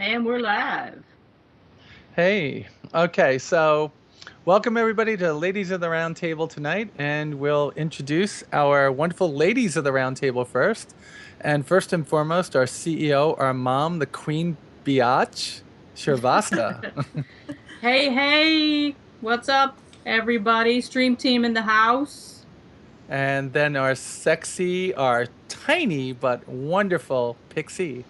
And we're live. Hey, okay, so welcome everybody to Ladies of the Round Table tonight, and we'll introduce our wonderful ladies of the round table first. And first and foremost, our CEO, our mom, the Queen Biatch, Shervasta. Hey, hey, what's up, everybody? Stream team in the house. And then our sexy, our tiny but wonderful Pixie.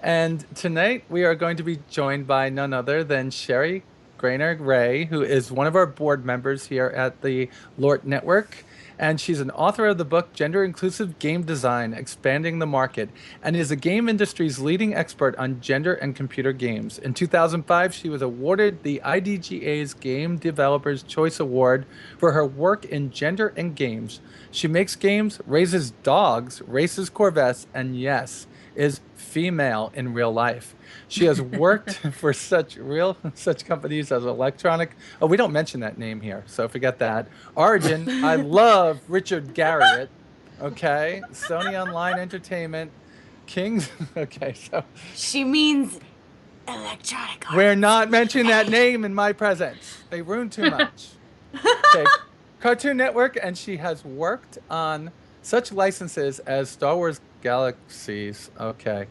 And tonight we are going to be joined by none other than Sherry Grainer Ray, who is one of our board members here at the LORT Network. And she's an author of the book Gender Inclusive Game Design Expanding the Market, and is the game industry's leading expert on gender and computer games. In 2005, she was awarded the IDGA's Game Developers Choice Award for her work in gender and games. She makes games, raises dogs, races Corvettes, and yes, is female in real life. She has worked for such companies as Electronic. Oh, we don't mention that name here, so forget that. Origin. I love Richard Garriott. Okay, Sony Online Entertainment, Kings. Okay, so She means electronic we're arts. not mentioning that name in my presence. They ruin too much. Okay, Cartoon Network, and she has worked on such licenses as Star Wars Galaxies. Okay.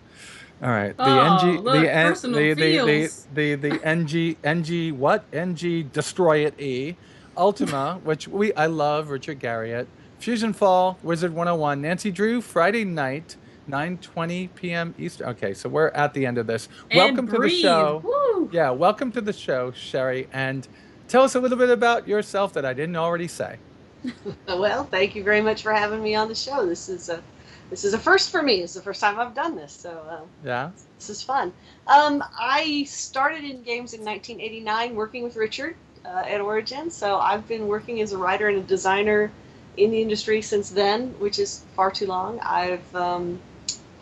All right. The Oh, NG the look, N personal feels. the NG what? NG Destroy It Ultima, which we I love Richard Garriott. Fusion Fall, Wizard 101, Nancy Drew, Friday night, 9:20 p.m. Eastern. Okay, so we're at the end of this. And Welcome to the breathe. show. Woo! Yeah, welcome to the show, Sherry, and tell us a little bit about yourself that I didn't already say. Well, thank you very much for having me on the show. This is a first for me. It's the first time I've done this, so Yeah. this is fun. I started in games in 1989, working with Richard at Origin. So I've been working as a writer and a designer in the industry since then, which is far too long. I've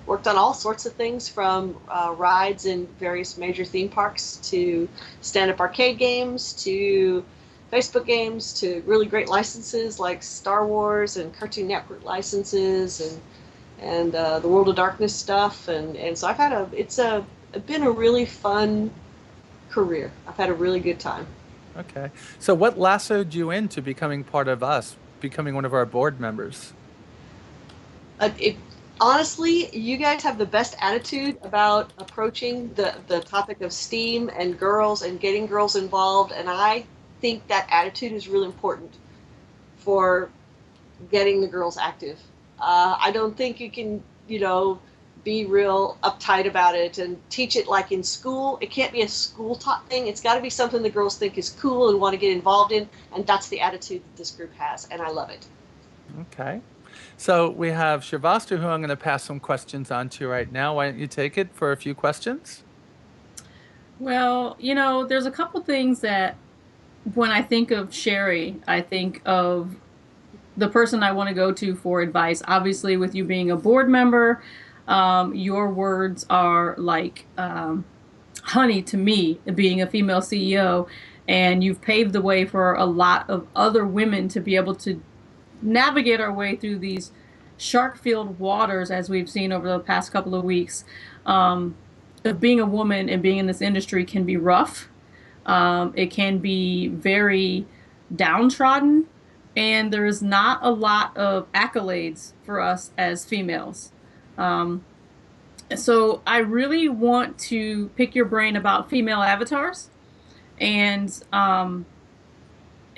worked on all sorts of things, from rides in various major theme parks to stand-up arcade games to Facebook games to really great licenses like Star Wars and Cartoon Network licenses and the World of Darkness stuff, and so it's been a really fun career. I've had a really good time. Okay. So what lassoed you into becoming part of us, becoming one of our board members? It honestly, you guys have the best attitude about approaching the topic of STEAM and girls and getting girls involved, and I think that attitude is really important for getting the girls active. I don't think you can, be real uptight about it and teach it like in school. It can't be a school taught thing. It's got to be something the girls think is cool and want to get involved in, and that's the attitude that this group has, and I love it. Okay. So we have Shrivasta, who I'm going to pass some questions on to right now. Why don't you take it for a few questions? Well, there's a couple things that when I think of Sherry, I think of the person I want to go to for advice. Obviously, with you being a board member, your words are like honey to me, being a female CEO, and you've paved the way for a lot of other women to be able to navigate our way through these shark-filled waters, as we've seen over the past couple of weeks. Of being a woman and being in this industry can be rough. It can be very downtrodden, and there's not a lot of accolades for us as females. Um, so I really want to pick your brain about female avatars. And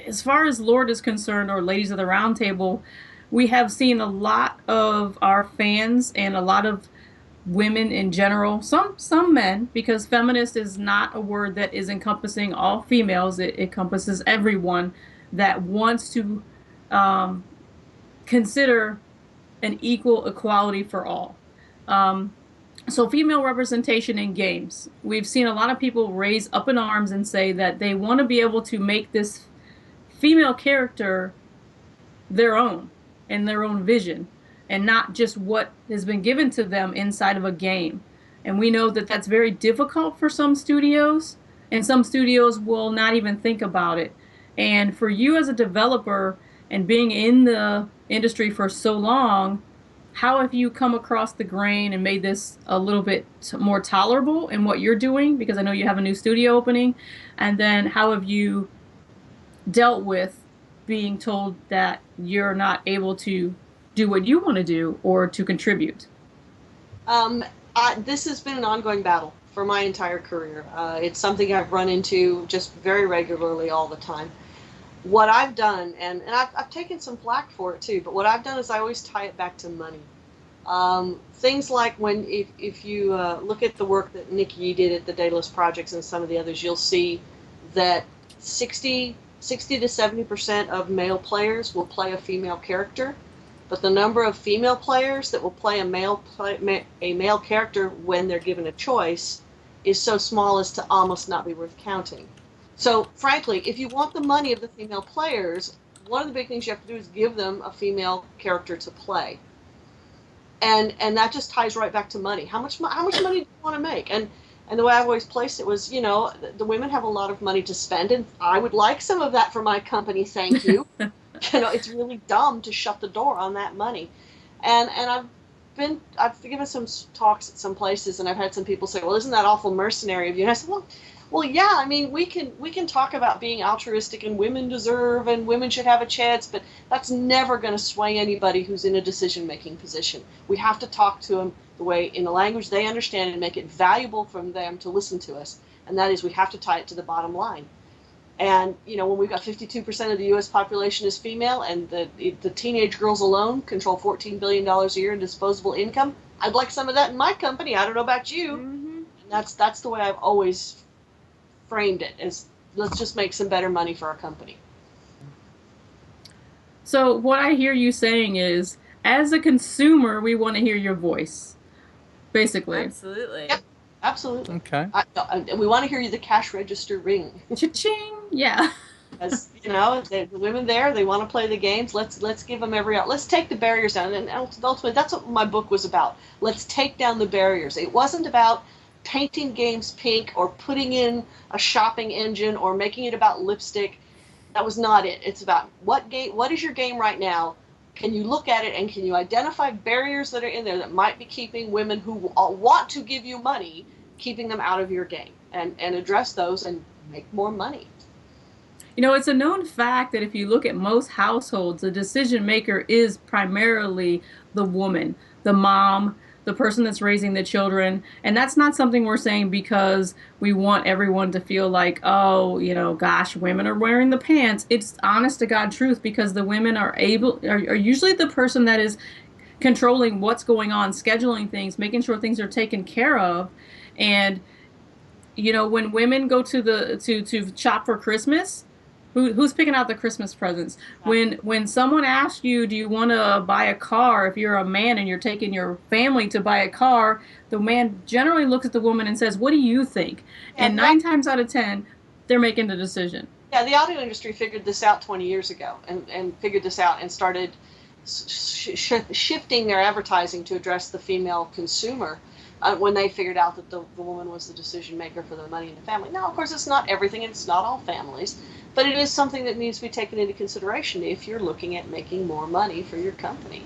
as far as Lord is concerned, or Ladies of the Round Table, we have seen a lot of our fans and a lot of women in general, some men, because feminist is not a word that is encompassing all females. It encompasses everyone that wants to um, consider an equal equality for all. Um, so female representation in games. We've seen a lot of people raise up in arms and say that they want to be able to make this female character their own and their own vision, and not just what has been given to them inside of a game. And we know that that's very difficult for some studios, and some studios will not even think about it. And for you as a developer and being in the industry for so long, how have you come across the grain and made this a little bit more tolerable in what you're doing? Because I know you have a new studio opening. And then how have you dealt with being told that you're not able to do what you want to do or to contribute? Um, this has been an ongoing battle for my entire career. It's something I've run into just very regularly all the time. What I've done, and I've taken some flack for it too, but what I've done is I always tie it back to money. Things like when, if you look at the work that Nick Yee did at the Daedalus Projects and some of the others, you'll see that 60 to 70% of male players will play a female character, but the number of female players that will play a male character when they're given a choice is so small as to almost not be worth counting. So, frankly, if you want the money of the female players, one of the big things you have to do is give them a female character to play, and that just ties right back to money. How much money do you want to make? And the way I've always placed it was, you know, the women have a lot of money to spend, and I would like some of that for my company. Thank you. You know, it's really dumb to shut the door on that money. And I've given some talks at some places, and I've had some people say, well, isn't that awful mercenary of you? And I said, well, yeah. I mean, we can talk about being altruistic and women deserve and women should have a chance, but that's never going to sway anybody who's in a decision-making position. We have to talk to them the way, in the language they understand, and make it valuable for them to listen to us. And that is, we have to tie it to the bottom line. And, you know, when we've got 52% of the U.S. population is female, and the teenage girls alone control $14 billion a year in disposable income, I'd like some of that in my company. I don't know about you. Mm-hmm. And that's the way I've always framed it, is let's just make some better money for our company. So what I hear you saying is, as a consumer, we want to hear your voice, basically. Absolutely. Yep. Absolutely. Okay. We want to hear you the cash register ring. Cha-ching! Yeah. As you know, the women there, they want to play the games. Let's give them every out. Let's take the barriers down. And ultimately, that's what my book was about. Let's take down the barriers. It wasn't about painting games pink or putting in a shopping engine or making it about lipstick. That was not it. It's about what is your game right now? Can you look at it and can you identify barriers that are in there that might be keeping women who want to give you money, keeping them out of your game, and address those and make more money. You know, it's a known fact that if you look at most households, the decision maker is primarily the woman, the mom, the person that's raising the children. And that's not something we're saying because we want everyone to feel like, oh, you know, gosh, women are wearing the pants. It's honest to God truth, because the women are usually the person that is controlling what's going on, scheduling things, making sure things are taken care of. And you know, when women go to to shop for Christmas, who's picking out the Christmas presents? When someone asks you, do you want to buy a car? If you're a man and you're taking your family to buy a car, the man generally looks at the woman and says, what do you think? And 9 times out of 10, they're making the decision. Yeah, the audio industry figured this out 20 years ago, and figured this out and started shifting their advertising to address the female consumer when they figured out that the woman was the decision maker for the money in the family. Now, of course, it's not everything, and it's not all families, but it is something that needs to be taken into consideration if you're looking at making more money for your company.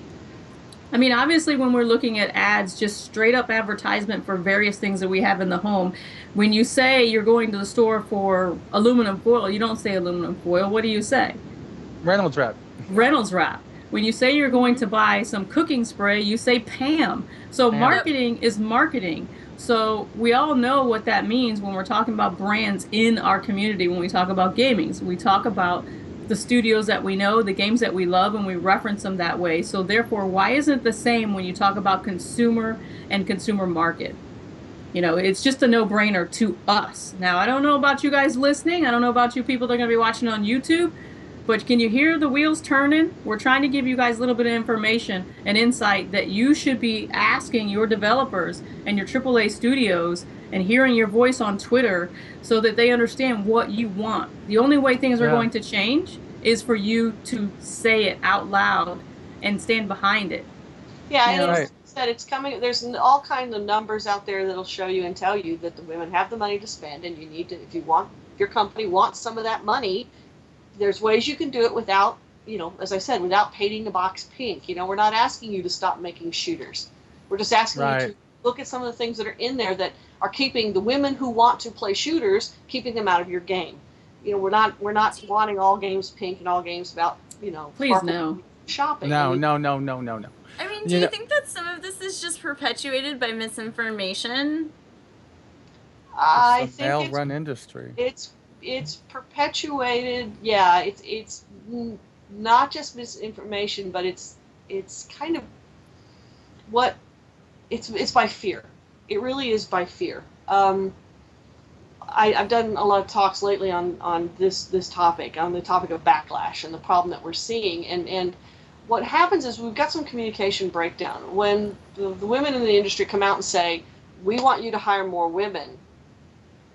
I mean, obviously, when we're looking at ads, just straight up advertisement for various things that we have in the home, when you say you're going to the store for aluminum foil, you don't say aluminum foil. What do you say? Reynolds wrap. Reynolds wrap. When you say you're going to buy some cooking spray, you say Pam. So Pam. marketing is marketing. So we all know what that means when we're talking about brands in our community. When we talk about gaming, so we talk about the studios that we know, the games that we love, and we reference them that way. So therefore, why isn't it the same when you talk about consumer and consumer market? You know, it's just a no-brainer to us. Now, I don't know about you guys listening. I don't know about you people that are going to be watching on YouTube. But can you hear the wheels turning? We're trying to give you guys a little bit of information and insight that you should be asking your developers and your AAA studios and hearing your voice on Twitter so that they understand what you want. The only way things are going to change is for you to say it out loud and stand behind it. Yeah, You know? and said it's coming. There's all kinds of numbers out there that'll show you and tell you that the women have the money to spend, and you need to, if your company wants some of that money, there's ways you can do it without as I said, without painting the box pink. We're not asking you to stop making shooters. We're just asking you Right. to look at some of the things that are in there that are keeping the women who want to play shooters, keeping them out of your game. We're not wanting all games pink and all games about, Please sparkle no. shopping. No, no, no, no, no, no. I mean, do You you know, think that some of this is just perpetuated by misinformation? it's I a think male-run industry. it's perpetuated. Yeah, it's not just misinformation, but it's kind of what it's by fear. It really is by fear. I've done a lot of talks lately on this topic, on the topic of backlash and the problem that we're seeing. And what happens is we've got some communication breakdown. When the women in the industry come out and say, we want you to hire more women,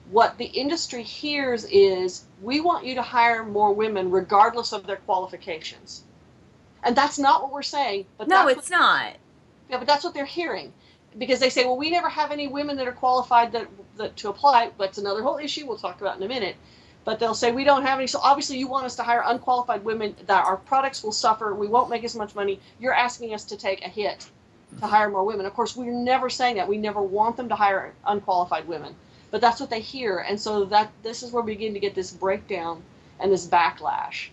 what the industry hears is, we want you to hire more women regardless of their qualifications. And that's not what we're saying. But No, that's it's not. Yeah, but that's what they're hearing, because they say, well, we never have any women that are qualified that to apply. That's another whole issue we'll talk about in a minute. But they'll say, we don't have any. So obviously you want us to hire unqualified women, that our products will suffer. We won't make as much money. You're asking us to take a hit to hire more women. Of course, we're never saying that. We never want them to hire unqualified women. But that's what they hear. And so this is where we begin to get this breakdown and this backlash.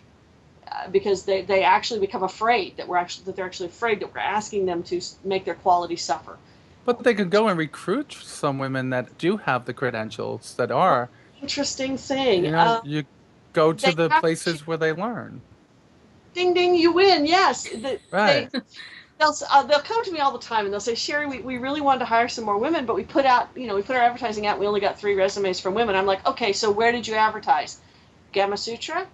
Because they actually become afraid that they're actually afraid that we're asking them to make their quality suffer. But they could go and recruit some women that do have the credentials that are, Interesting thing. you go to They the have places where they learn. ding ding, you win. Yes, Right. they'll come to me all the time and they'll say, Sherry, we really wanted to hire some more women, but we put our advertising out. And we only got 3 resumes from women. I'm like, okay, so where did you advertise? Gamma Sutra.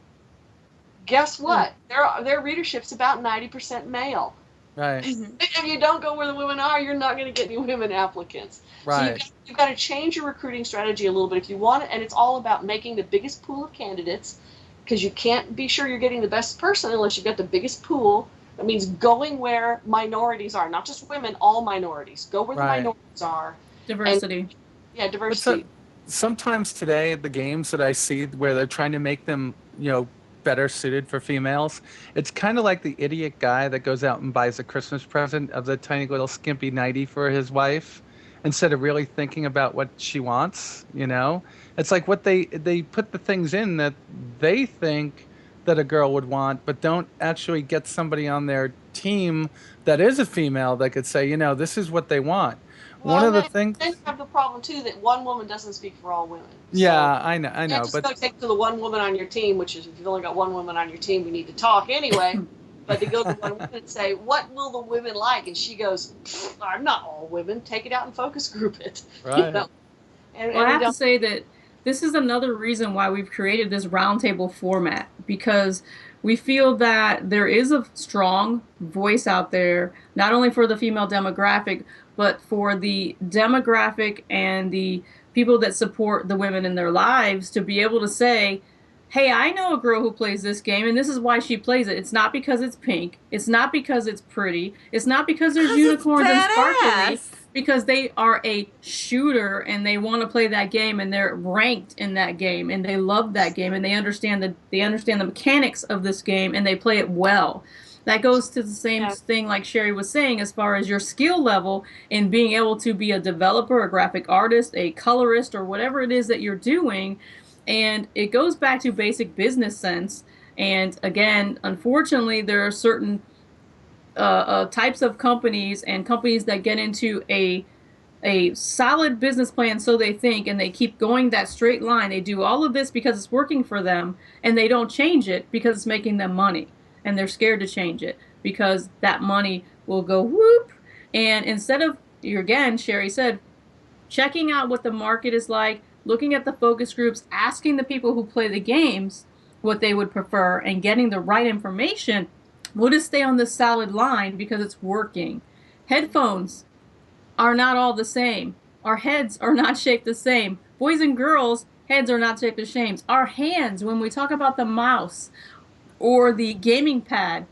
Guess what? Their readership's about 90% male. Right. If you don't go where the women are, you're not going to get any women applicants. Right. So you've got to change your recruiting strategy a little bit if you want it, and it's all about making the biggest pool of candidates, because you can't be sure you're getting the best person unless you've got the biggest pool. That means going where minorities are, not just women, all minorities. Go where the Right. minorities are. Diversity. Yeah, But diversity. sometimes today, the games that I see where they're trying to make them, better suited for females, it's kind of like the idiot guy that goes out and buys a Christmas present of the tiny little skimpy nightie for his wife instead of really thinking about what she wants. It's like what they put the things in that they think that a girl would want, but don't actually get somebody on their team that is a female that could say, this is what they want. One Well, of the then you things, have the problem too that one woman doesn't speak for all women. yeah, So I know, you can't just but go take to the one woman on your team, which is, if you've only got one woman on your team, we need to talk anyway. But to go to one woman and say, what will the women like? And she goes, I'm not all women. Take it out and focus group it. Right. And Well, I we have to don't. say that this is another reason why we've created this roundtable format, because we feel that there is a strong voice out there, not only for the female demographic, but for the demographic and the people that support the women in their lives, to be able to say, hey, I know a girl who plays this game, and this is why she plays it. It's not because it's pink. It's not because it's pretty. It's not because there's 'Cause it's unicorns and sparkly. badass. Because they are a shooter and they want to play that game, and they're ranked in that game, and they love that game, and they understand the mechanics of this game, and they play it well. That goes to the same Yeah. thing like Sherry was saying, as far as your skill level in being able to be a developer, a graphic artist, a colorist, or whatever it is that you're doing. And it goes back to basic business sense. And again, unfortunately, there are certain types of companies and companies that get into a solid business plan, so they think, and they keep going that straight line. They do all of this because it's working for them, and they don't change it because it's making them money, and they're scared to change it because that money will go whoop. And instead of, again, Sherry said, checking out what the market is like, looking at the focus groups, asking the people who play the games what they would prefer, and getting the right information, we'll just stay on this solid line because it's working. Headphones are not all the same. Our heads are not shaped the same. Boys and girls' heads are not shaped the same. Our hands, when we talk about the mouse or the gaming pad,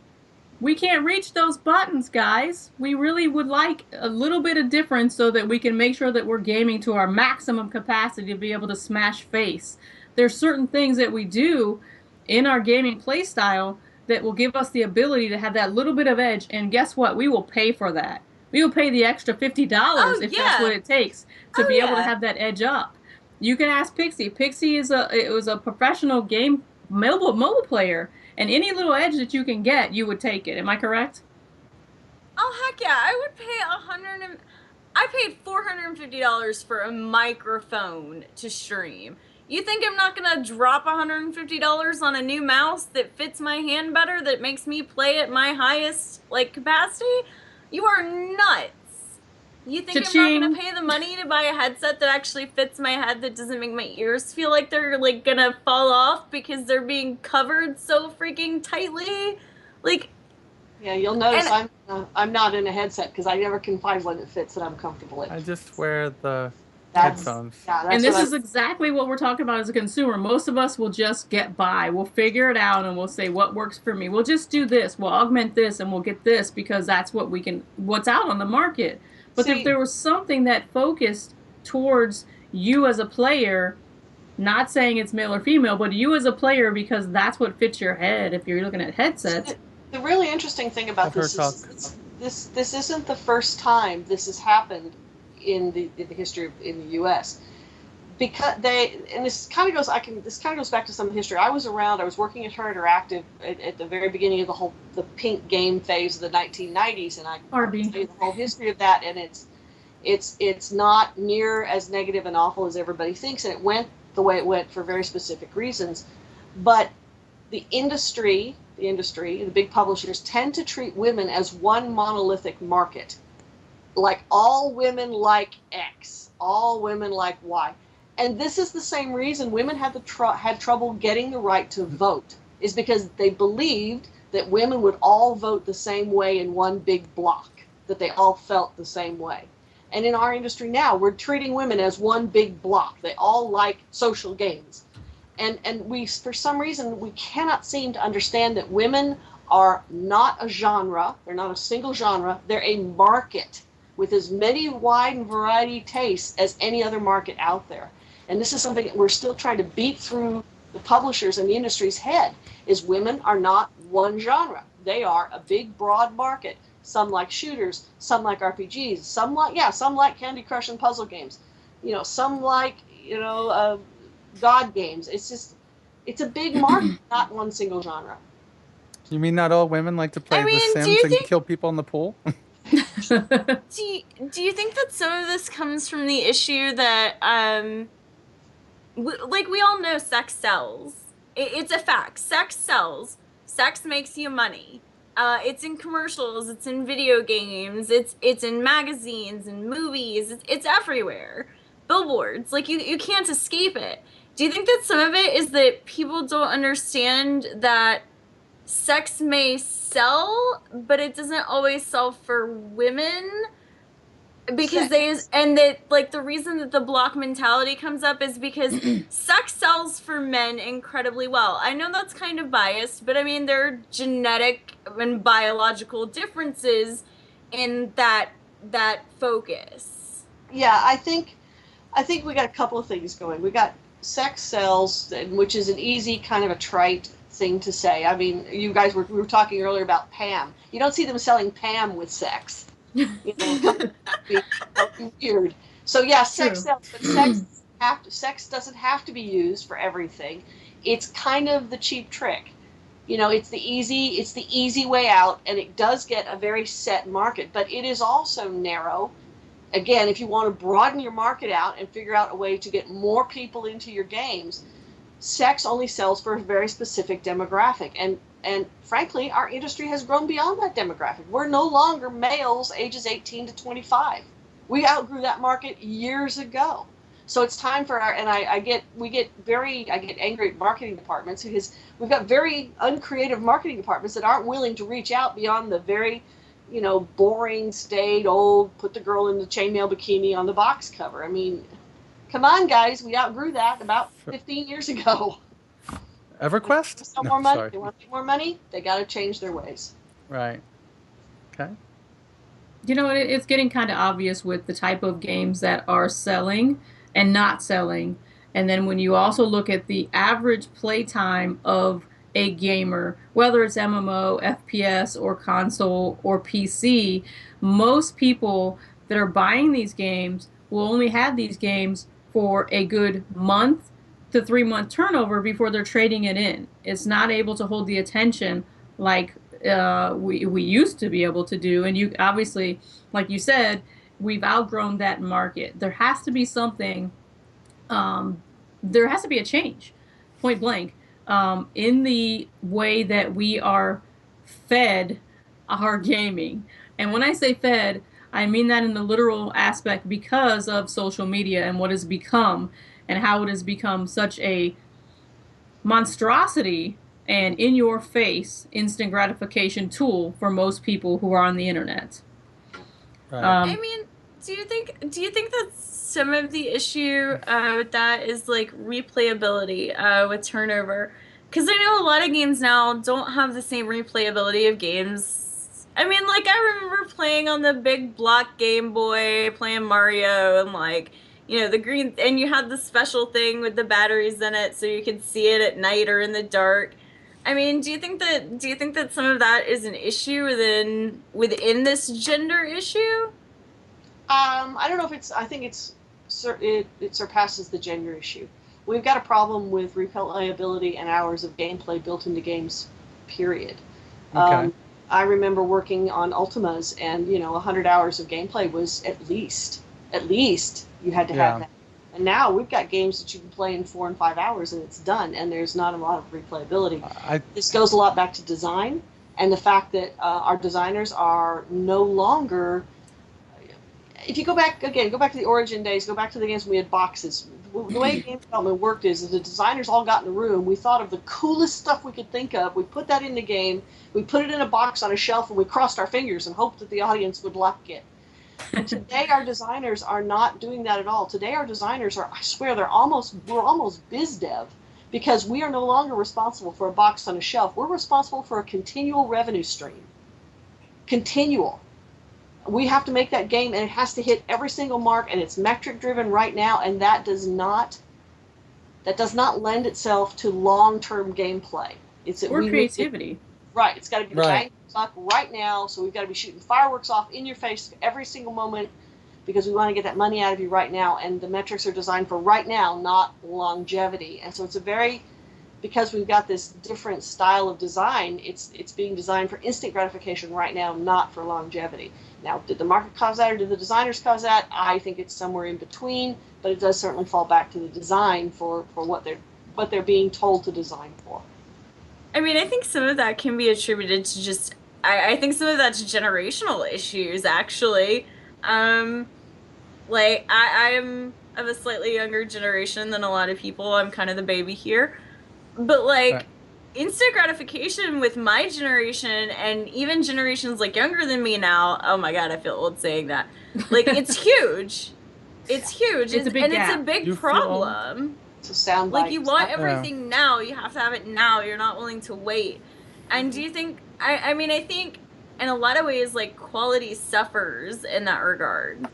we can't reach those buttons, guys. We really would like a little bit of difference so that we can make sure that we're gaming to our maximum capacity to be able to smash face. There's certain things that we do in our gaming play style that will give us the ability to have that little bit of edge. And guess what? We will pay for that. We will pay the extra $50 Oh if that's what yeah. it takes to Oh be able to yeah. have that edge up. You can ask Pixie. Pixie was a professional game mobile player, and any little edge that you can get, you would take it. Am I correct? Oh heck yeah! I would pay I paid $450 for a microphone to stream. You think I'm not gonna drop $150 on a new mouse that fits my hand better, that makes me play at my highest like capacity? You are nuts. You think I'm not gonna Cha-ching. pay the money to buy a headset that actually fits my head, that doesn't make my ears feel like they're like gonna fall off because they're being covered so freaking tightly? Like, Yeah, you'll notice and I'm not in a headset because I never can find one that fits that I'm comfortable in. I just wear the That's headphones. yeah, And that's this what is exactly what we're talking about as a consumer. Most of us will just get by. We'll figure it out and we'll say what works for me. We'll just do this. We'll augment this and we'll get this because that's what's out on the market. But if See, there was something that focused towards you as a player, not saying it's male or female, but you as a player because that's what fits your head if you're looking at headsets. the really interesting thing about I've heard this talk. is this isn't the first time this has happened in the history in the U.S. Because this kind of goes back to some history. I was around. I was working at Her Interactive at the very beginning of the pink game phase of the 1990s, and I can tell Barbie. you the whole history of that. And it's not near as negative and awful as everybody thinks, and it went the way it went for very specific reasons. But the big publishers tend to treat women as one monolithic market. Like all women like X, all women like Y. And this is the same reason women had trouble getting the right to vote, is because they believed that women would all vote the same way in one big block, that they all felt the same way. And in our industry now, we're treating women as one big block. They all like social games. And we, for some reason, we cannot seem to understand that women are not a genre. They're not a single genre. They're a market with as many wide and variety tastes as any other market out there. And this is something that we're still trying to beat through the publishers and the industry's head, is women are not one genre. They are a big, broad market. Some like shooters, some like RPGs, some like Candy Crush and puzzle games. Some like, God games. It's a big market, not one single genre. You mean not all women like to play I The mean, Sims and kill people in the pool? do you think that some of this comes from the issue that we all know sex sells. It's a fact. Sex sells. Sex makes you money. It's in commercials. It's in video games. It's in magazines and movies. It's everywhere. Billboards. Like you can't escape it. Do you think that some of it is that people don't understand that sex may sell, but it doesn't always sell for women? Because that like the reason that the block mentality comes up is because sex sells for men incredibly well. I know that's kind of biased, but I mean there are genetic and biological differences in that focus. Yeah, I think we got a couple of things going. We got sex sells, which is an easy kind of a trite thing to say. I mean, we were talking earlier about Pam. You don't see them selling Pam with sex. Weird. So yeah, sex sells, but sex doesn't have to be used for everything. It's kind of the cheap trick. It's the easy way out, and it does get a very set market, but it is also narrow. Again, if you want to broaden your market out and figure out a way to get more people into your games, sex only sells for a very specific demographic. And frankly, our industry has grown beyond that demographic. We're no longer males ages 18 to 25. We outgrew that market years ago. So it's time for I get angry at marketing departments because we've got very uncreative marketing departments that aren't willing to reach out beyond the very, boring, staid, old, put the girl in the chainmail bikini on the box cover. I mean, come on, guys, we outgrew that about 15 years ago. EverQuest? They want No, more money. sorry. They want to make more money. They got to change their ways. Right. Okay. It's getting kind of obvious with the type of games that are selling and not selling. And then when you also look at the average playtime of a gamer, whether it's MMO, FPS, or console, or PC, most people that are buying these games will only have these games for a good month to 3 month turnover before they're trading it in. It's not able to hold the attention like we used to be able to do. And you obviously, like you said, we've outgrown that market. There has to be something, um, there has to be a change, point blank, in the way that we are fed our gaming. And when I say fed, I mean that in the literal aspect because of social media and what has become and how it has become such a monstrosity and in your face instant gratification tool for most people who are on the internet. Right. I Um, mean, do you think that some of the issue with that is like replayability with turnover? Because I know a lot of games now don't have the same replayability of games. I mean, like I remember playing on the big block Game Boy, playing Mario, and like the green, and you had the special thing with the batteries in it, so you could see it at night or in the dark. I mean, do you think that some of that is an issue within this gender issue? I don't know if it's. I think it surpasses the gender issue. We've got a problem with replayability and hours of gameplay built into games. Period. Okay. Um, I remember working on Ultimas, and 100 hours of gameplay was at least you had to have Yeah. that. And now we've got games that you can play in 4 and 5 hours, and it's done, and there's not a lot of replayability. I This goes a lot back to design and the fact that our designers are no longer. If you go back to the origin days, go back to the games when we had boxes. The way game development worked is the designers all got in a room. We thought of the coolest stuff we could think of. We put that in the game. We put it in a box on a shelf, and we crossed our fingers and hoped that the audience would like it. And today our designers are not doing that at all. Today our designers are, I swear, we're almost biz dev because we are no longer responsible for a box on a shelf. We're responsible for a continual revenue stream. Continual. We have to make that game, and it has to hit every single mark, and it's metric driven right now, and that does not lend itself to long term gameplay. It's that or we need it, creativity. right. It's got to be right. bang buck right now, so we've got to be shooting fireworks off in your face every single moment because we want to get that money out of you right now, and the metrics are designed for right now, not longevity. And so it's a very because we've got this different style of design, it's being designed for instant gratification right now, not for longevity. Now, did the market cause that or did the designers cause that? I think it's somewhere in between, but it does certainly fall back to the design for what they're being told to design for. I mean, I think some of that can be attributed to just I think some of that's generational issues actually. Um like I am of a slightly younger generation than a lot of people. I'm kind of the baby here. But Right. like instant gratification with my generation and even generations like younger than me now, oh my God, I feel old saying that. Like it's huge. It's huge. It's a big And it's a gap. big You feel old? problem. It's a sound Like bite. you want Yeah. everything now, you have to have it now. You're not willing to wait. And do you think I mean I think in a lot of ways like quality suffers in that regard.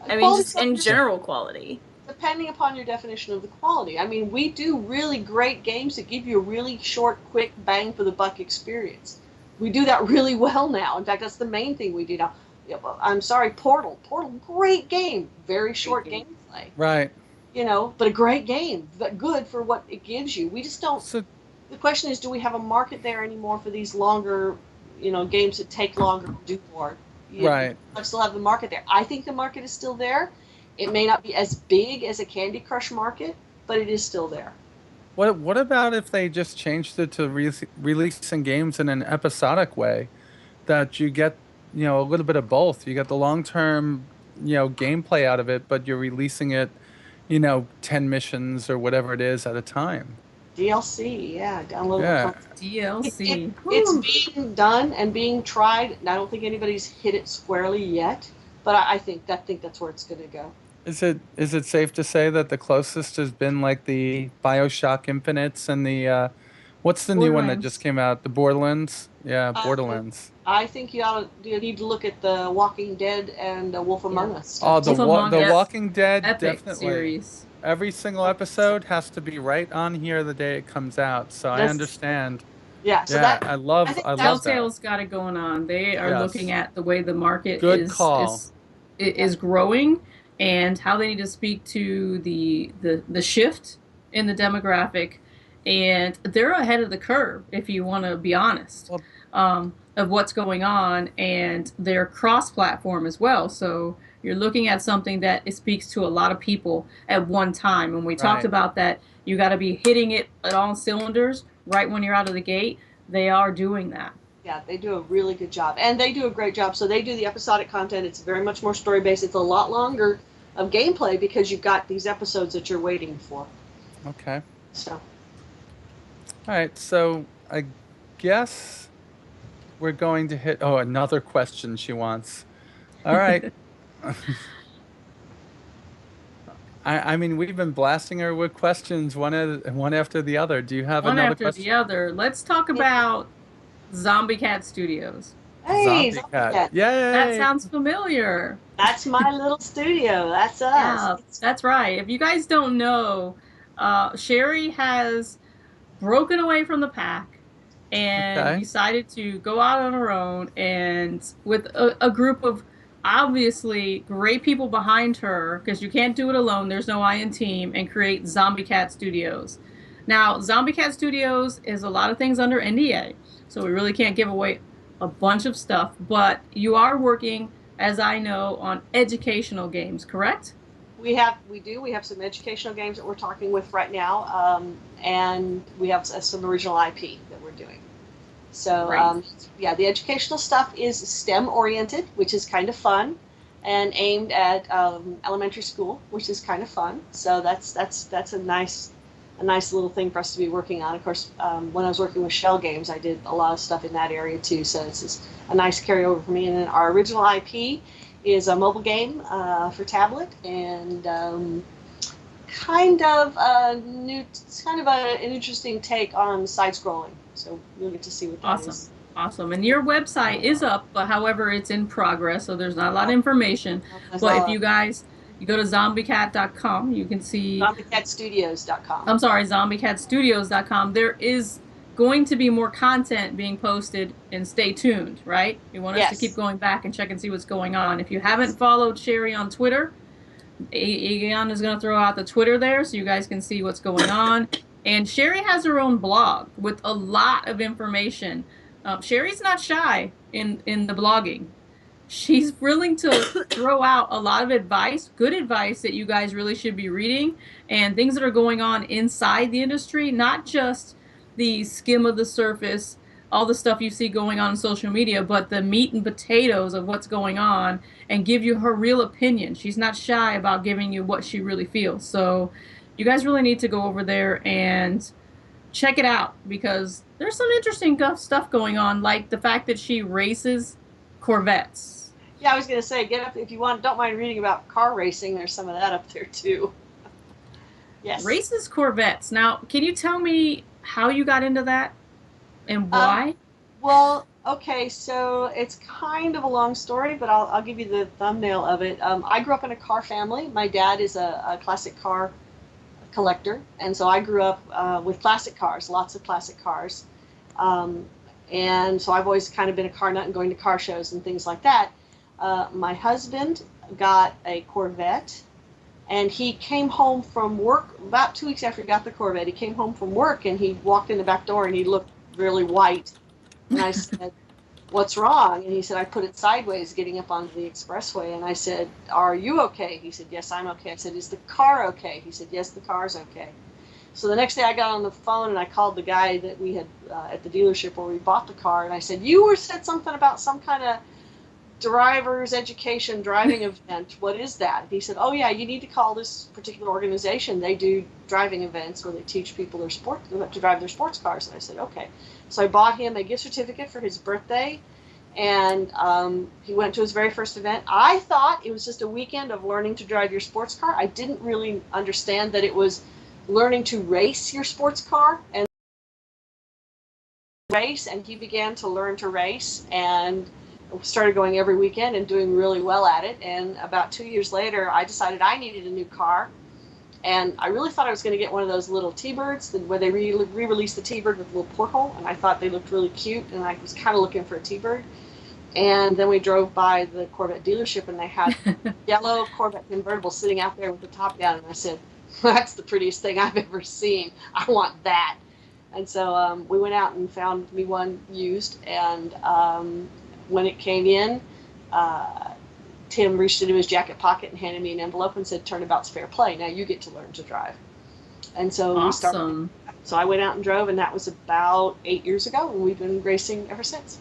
I mean Quality just in suffers general quality. depending upon your definition of the quality. I mean, we do really great games that give you a really short, quick, bang for the buck experience. We do that really well now. In fact, that's the main thing we do now. Yeah, I'm sorry, Portal. Portal, great game. Very short gameplay. Right. But a great game. But good for what it gives you. We just don't. So The question is, do we have a market there anymore for these longer, games that take longer to do more? right. I still have the market there. I think the market is still there. It may not be as big as a Candy Crush market, but it is still there. What about if they just changed it to releasing games in an episodic way that you get, a little bit of both. You get the long-term, gameplay out of it, but you're releasing it, 10 missions or whatever it is at a time. DLC, yeah, downloadable Yeah. content. DLC. It's being done and being tried. And I don't think anybody's hit it squarely yet, but I think that's where it's going to go. Is it safe to say that the closest has been like the BioShock Infinites and the what's the new one that just Borderlands. came out? The Borderlands? Yeah, Uh, Borderlands. I think you need to look at the Walking Dead and Wolf Among Us Oh, stuff. Wolf The Among Us. Walking Dead, Epic definitely. series. Every single episode has to be right on here the day it comes out. So I Yes. understand. Yeah, so Yeah, that I I love think I love that's that. Telltale's got it going on. They are looking Yes. at the way the market Good call. yeah, is growing and how they need to speak to the shift in the demographic, and they're ahead of the curve if you want to be honest, Well, of what's going on, and they're cross-platform as well. So you're looking at something that it speaks to a lot of people at one time. And we talked right. about that you got to be hitting it at all cylinders right when you're out of the gate. They are doing that. yeah, they do a really good job, and they do a great job. So they do the episodic content. It's very much more story based. It's a lot longer of gameplay because you've got these episodes that you're waiting for. Okay. So All right. So I guess we're going to hit another question she wants. All right. I mean, we've been blasting her with questions one after the other. Do you have One another after the question? other. Let's talk about Zombie Cat Studios. hey, Zombie Zombie cat. Cat, That Yay! sounds familiar. that's my little studio. That's us. Yeah, that's right. If you guys don't know, Sherry has broken away from the pack and Okay. decided to go out on her own, and with a group of obviously great people behind her, because you can't do it alone, there's no I in team, and create Zombie Cat Studios. Now, Zombie Cat Studios is a lot of things under NDA, so we really can't give away a bunch of stuff, but you are working, as I know, on educational games, correct? We have some educational games that we're talking with right now, and we have some original IP that we're doing. So Great. yeah, the educational stuff is STEM oriented, which is kind of fun, and aimed at elementary school, which is kind of fun. So that's a nice little thing for us to be working on. Of course, when I was working with Shell Games, I did a lot of stuff in that area too. So it's just a nice carryover for me. And then our original IP is a mobile game for tablet, and kind of a new, it's kind of an interesting take on side scrolling. So you'll get to see what that Awesome. is. Awesome. And your website is up, but however, it's in progress, so there's not a lot of information. That's But if all. you guys, you go to zombiecat.com, you can see, ZombieCatStudios.com. I'm sorry, zombiecatstudios.com. There is going to be more content being posted, and stay tuned, right? You want us to keep Yes. going back and check and see what's going on. If you haven't followed Sherry on Twitter, Aegon is going to throw out the Twitter there so you guys can see what's going on. And Sherry has her own blog with a lot of information. Sherry's not shy in the blogging. She's willing to throw out a lot of advice, good advice that you guys really should be reading, and things that are going on inside the industry, not just the skim of the surface, all the stuff you see going on social media, but the meat and potatoes of what's going on, and give you her real opinion. She's not shy about giving you what she really feels. So you guys really need to go over there and check it out, because there's some interesting stuff going on, like the fact that she races Corvettes. Yeah, I was going to say, get up if you want. Don't mind reading about car racing. There's some of that up there too. Yes. Races Corvettes. Now, can you tell me how you got into that and Um, why? well, okay, so it's kind of a long story, but I'll give you the thumbnail of it. I grew up in a car family. My dad is a classic car collector, and so I grew up with classic cars, lots of classic cars. Um, and so I've always kind of been a car nut and going to car shows and things like that. My husband got a Corvette, and he came home from work about 2 weeks after he got the Corvette. He came home from work and he walked in the back door and he looked really white. And I said, "What's wrong?" And he said, "I put it sideways getting up onto the expressway." And I said, "Are you okay?" He said, "Yes, I'm okay." I said, "Is the car okay?" He said, "Yes, the car's okay." So the next day I got on the phone and I called the guy that we had at the dealership where we bought the car, and I said, "You were said something about some kind of driver's education driving event. What is that?" He said, "Oh yeah, you need to call this particular organization. They do driving events where they teach people to drive their sports cars." And I said, "Okay." So I bought him a gift certificate for his birthday, and he went to his very first event. I thought it was just a weekend of learning to drive your sports car. I didn't really understand that it was learning to race your sports car and race. And he began to learn to race and started going every weekend and doing really well at it. And about 2 years later, I decided I needed a new car. And I really thought I was going to get one of those little T-Birds where they re-released the T-Bird with a little porthole, and I thought they looked really cute, and I was kind of looking for a T-Bird. And then we drove by the Corvette dealership, and they had yellow Corvette convertible sitting out there with the top down, and I said, that's the prettiest thing I've ever seen. I want that. And so we went out and found me one used, and when it came in, Tim reached into his jacket pocket and handed me an envelope and said, "Turnabout's fair play. Now you get to learn to drive." And so we started. Awesome. So I went out and drove, and that was about 8 years ago, and we've been racing ever since.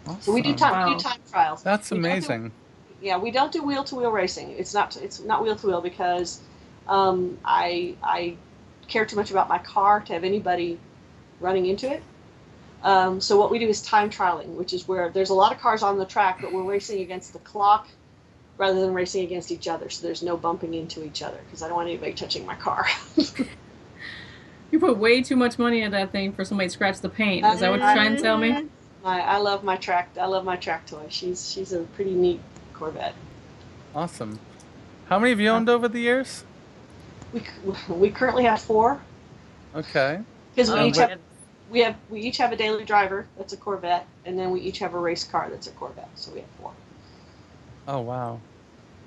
Awesome. So we do time trials. That's amazing. We don't do wheel to wheel racing. It's not wheel to wheel because I care too much about my car to have anybody running into it. So what we do is time trialing, which is where there's a lot of cars on the track, but we're racing against the clock rather than racing against each other. So there's no bumping into each other because I don't want anybody touching my car. You put way too much money in that thing for somebody to scratch the paint. Is that what you're trying to tell me? I love my track. I love my track toy. She's a pretty neat Corvette. Awesome. How many have you owned over the years? We currently have 4. Okay. Because we each have a daily driver that's a Corvette, and then we each have a race car that's a Corvette. So we have 4. Oh wow.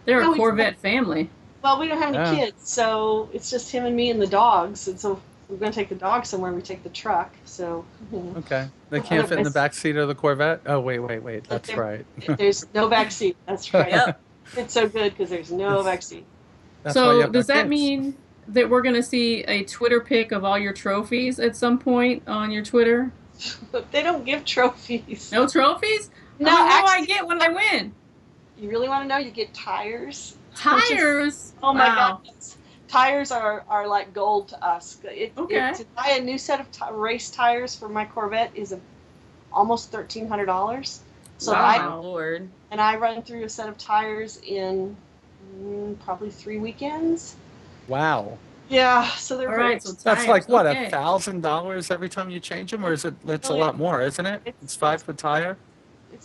They're a Corvette family. Well, we don't have any kids, so it's just him and me and the dogs. And so if we're going to take the dog somewhere, we take the truck. So. Okay. They can't fit in the back seat of the Corvette. Oh wait. That's right. There's no back seat. That's right. Yep. It's so good because there's no back seat. So does that mean that we're going to see a Twitter pic of all your trophies at some point on your Twitter? But they don't give trophies. No trophies? No, I get when I win. You really want to know? You get tires. Tires? Oh my God. Tires are like gold to us. To buy a new set of race tires for my Corvette is almost $1,300. So Lord. And I run through a set of tires in probably 3 weekends. Wow. Yeah, so they're right. So that's like what, $1,000 every time you change them, or is it? It's a lot more, isn't it? It's $5 per tire.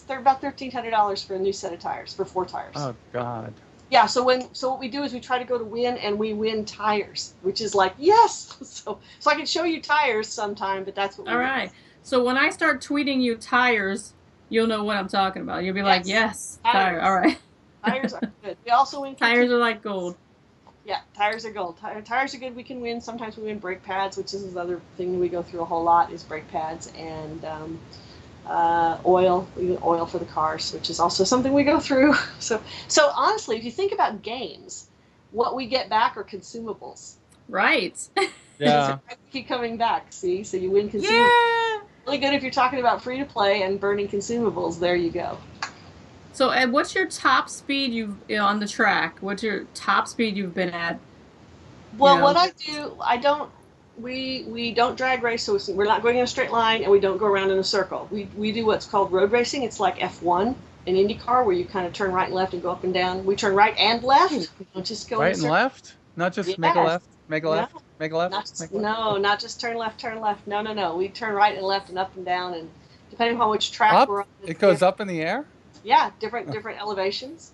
They're about $1,300 for a new set of tires for 4 tires. Oh God. Yeah. So what we do is we try to go to win, and we win tires, which is like yes. So I can show you tires sometime, but that's what. All right. So when I start tweeting you tires, you'll know what I'm talking about. You'll be like, yes, tires. All right. Tires are good. We also win. Tires are like gold. Yeah, tires are gold. Tires are good. We can win. Sometimes we win brake pads, which is another thing that we go through a whole lot is brake pads and oil. We get oil for the cars, which is also something we go through. So honestly, if you think about games, what we get back are consumables. Right. Yeah. Keep coming back. See, so you win consumables. Yeah. Really good if you're talking about free to play and burning consumables. There you go. So, Ed, what's your top speed on the track? What's your top speed you've been at? Well, what I do, we don't drag race, so we're not going in a straight line, and we don't go around in a circle. We do what's called road racing. It's like F1 in IndyCar, where you kind of turn right and left and go up and down. We turn right and left. We don't just go right and left, not just make a left, make a left, make a left. Not just turn left, turn left. No. We turn right and left and up and down, and depending upon which track we're on. It goes up in the air. Yeah, different elevations.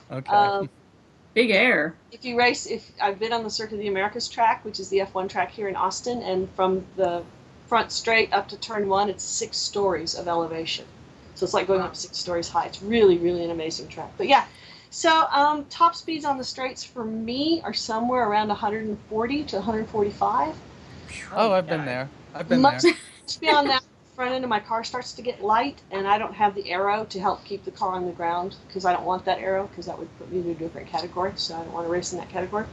Okay. Big air. If I've been on the Circuit of the Americas track, which is the F1 track here in Austin, and from the front straight up to turn 1, it's 6 stories of elevation. So it's like going up 6 stories high. It's really, really an amazing track. But yeah, so top speeds on the straights for me are somewhere around 140 to 145. Oh, I've been there. Much beyond that. Front end of my car starts to get light, and I don't have the arrow to help keep the car on the ground because I don't want that arrow because that would put me in a different category, so I don't want to race in that category.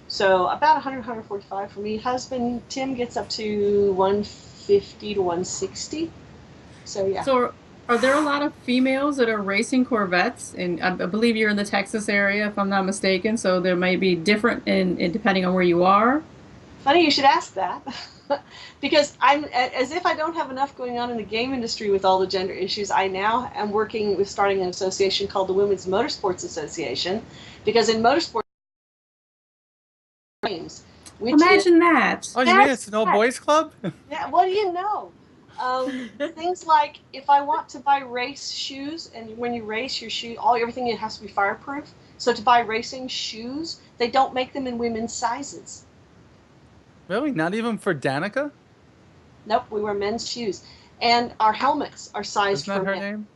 So about 100, 145 for me. Husband Tim gets up to 150 to 160. So yeah. So are there a lot of females that are racing Corvettes? And I believe you're in the Texas area, if I'm not mistaken. So there may be different in depending on where you are. Funny you should ask that. Because I'm as if I don't have enough going on in the game industry with all the gender issues. I now am working with starting an association called the Women's Motorsports Association, because in motorsports games, imagine that. Oh, you mean it's an all-boys club? Yeah. What do you know? Things like if I want to buy race shoes, and when you race, your shoe, everything has to be fireproof. So to buy racing shoes, they don't make them in women's sizes. Really? Not even for Danica? Nope, we wear men's shoes. And our helmets are sized Isn't that for her men. name?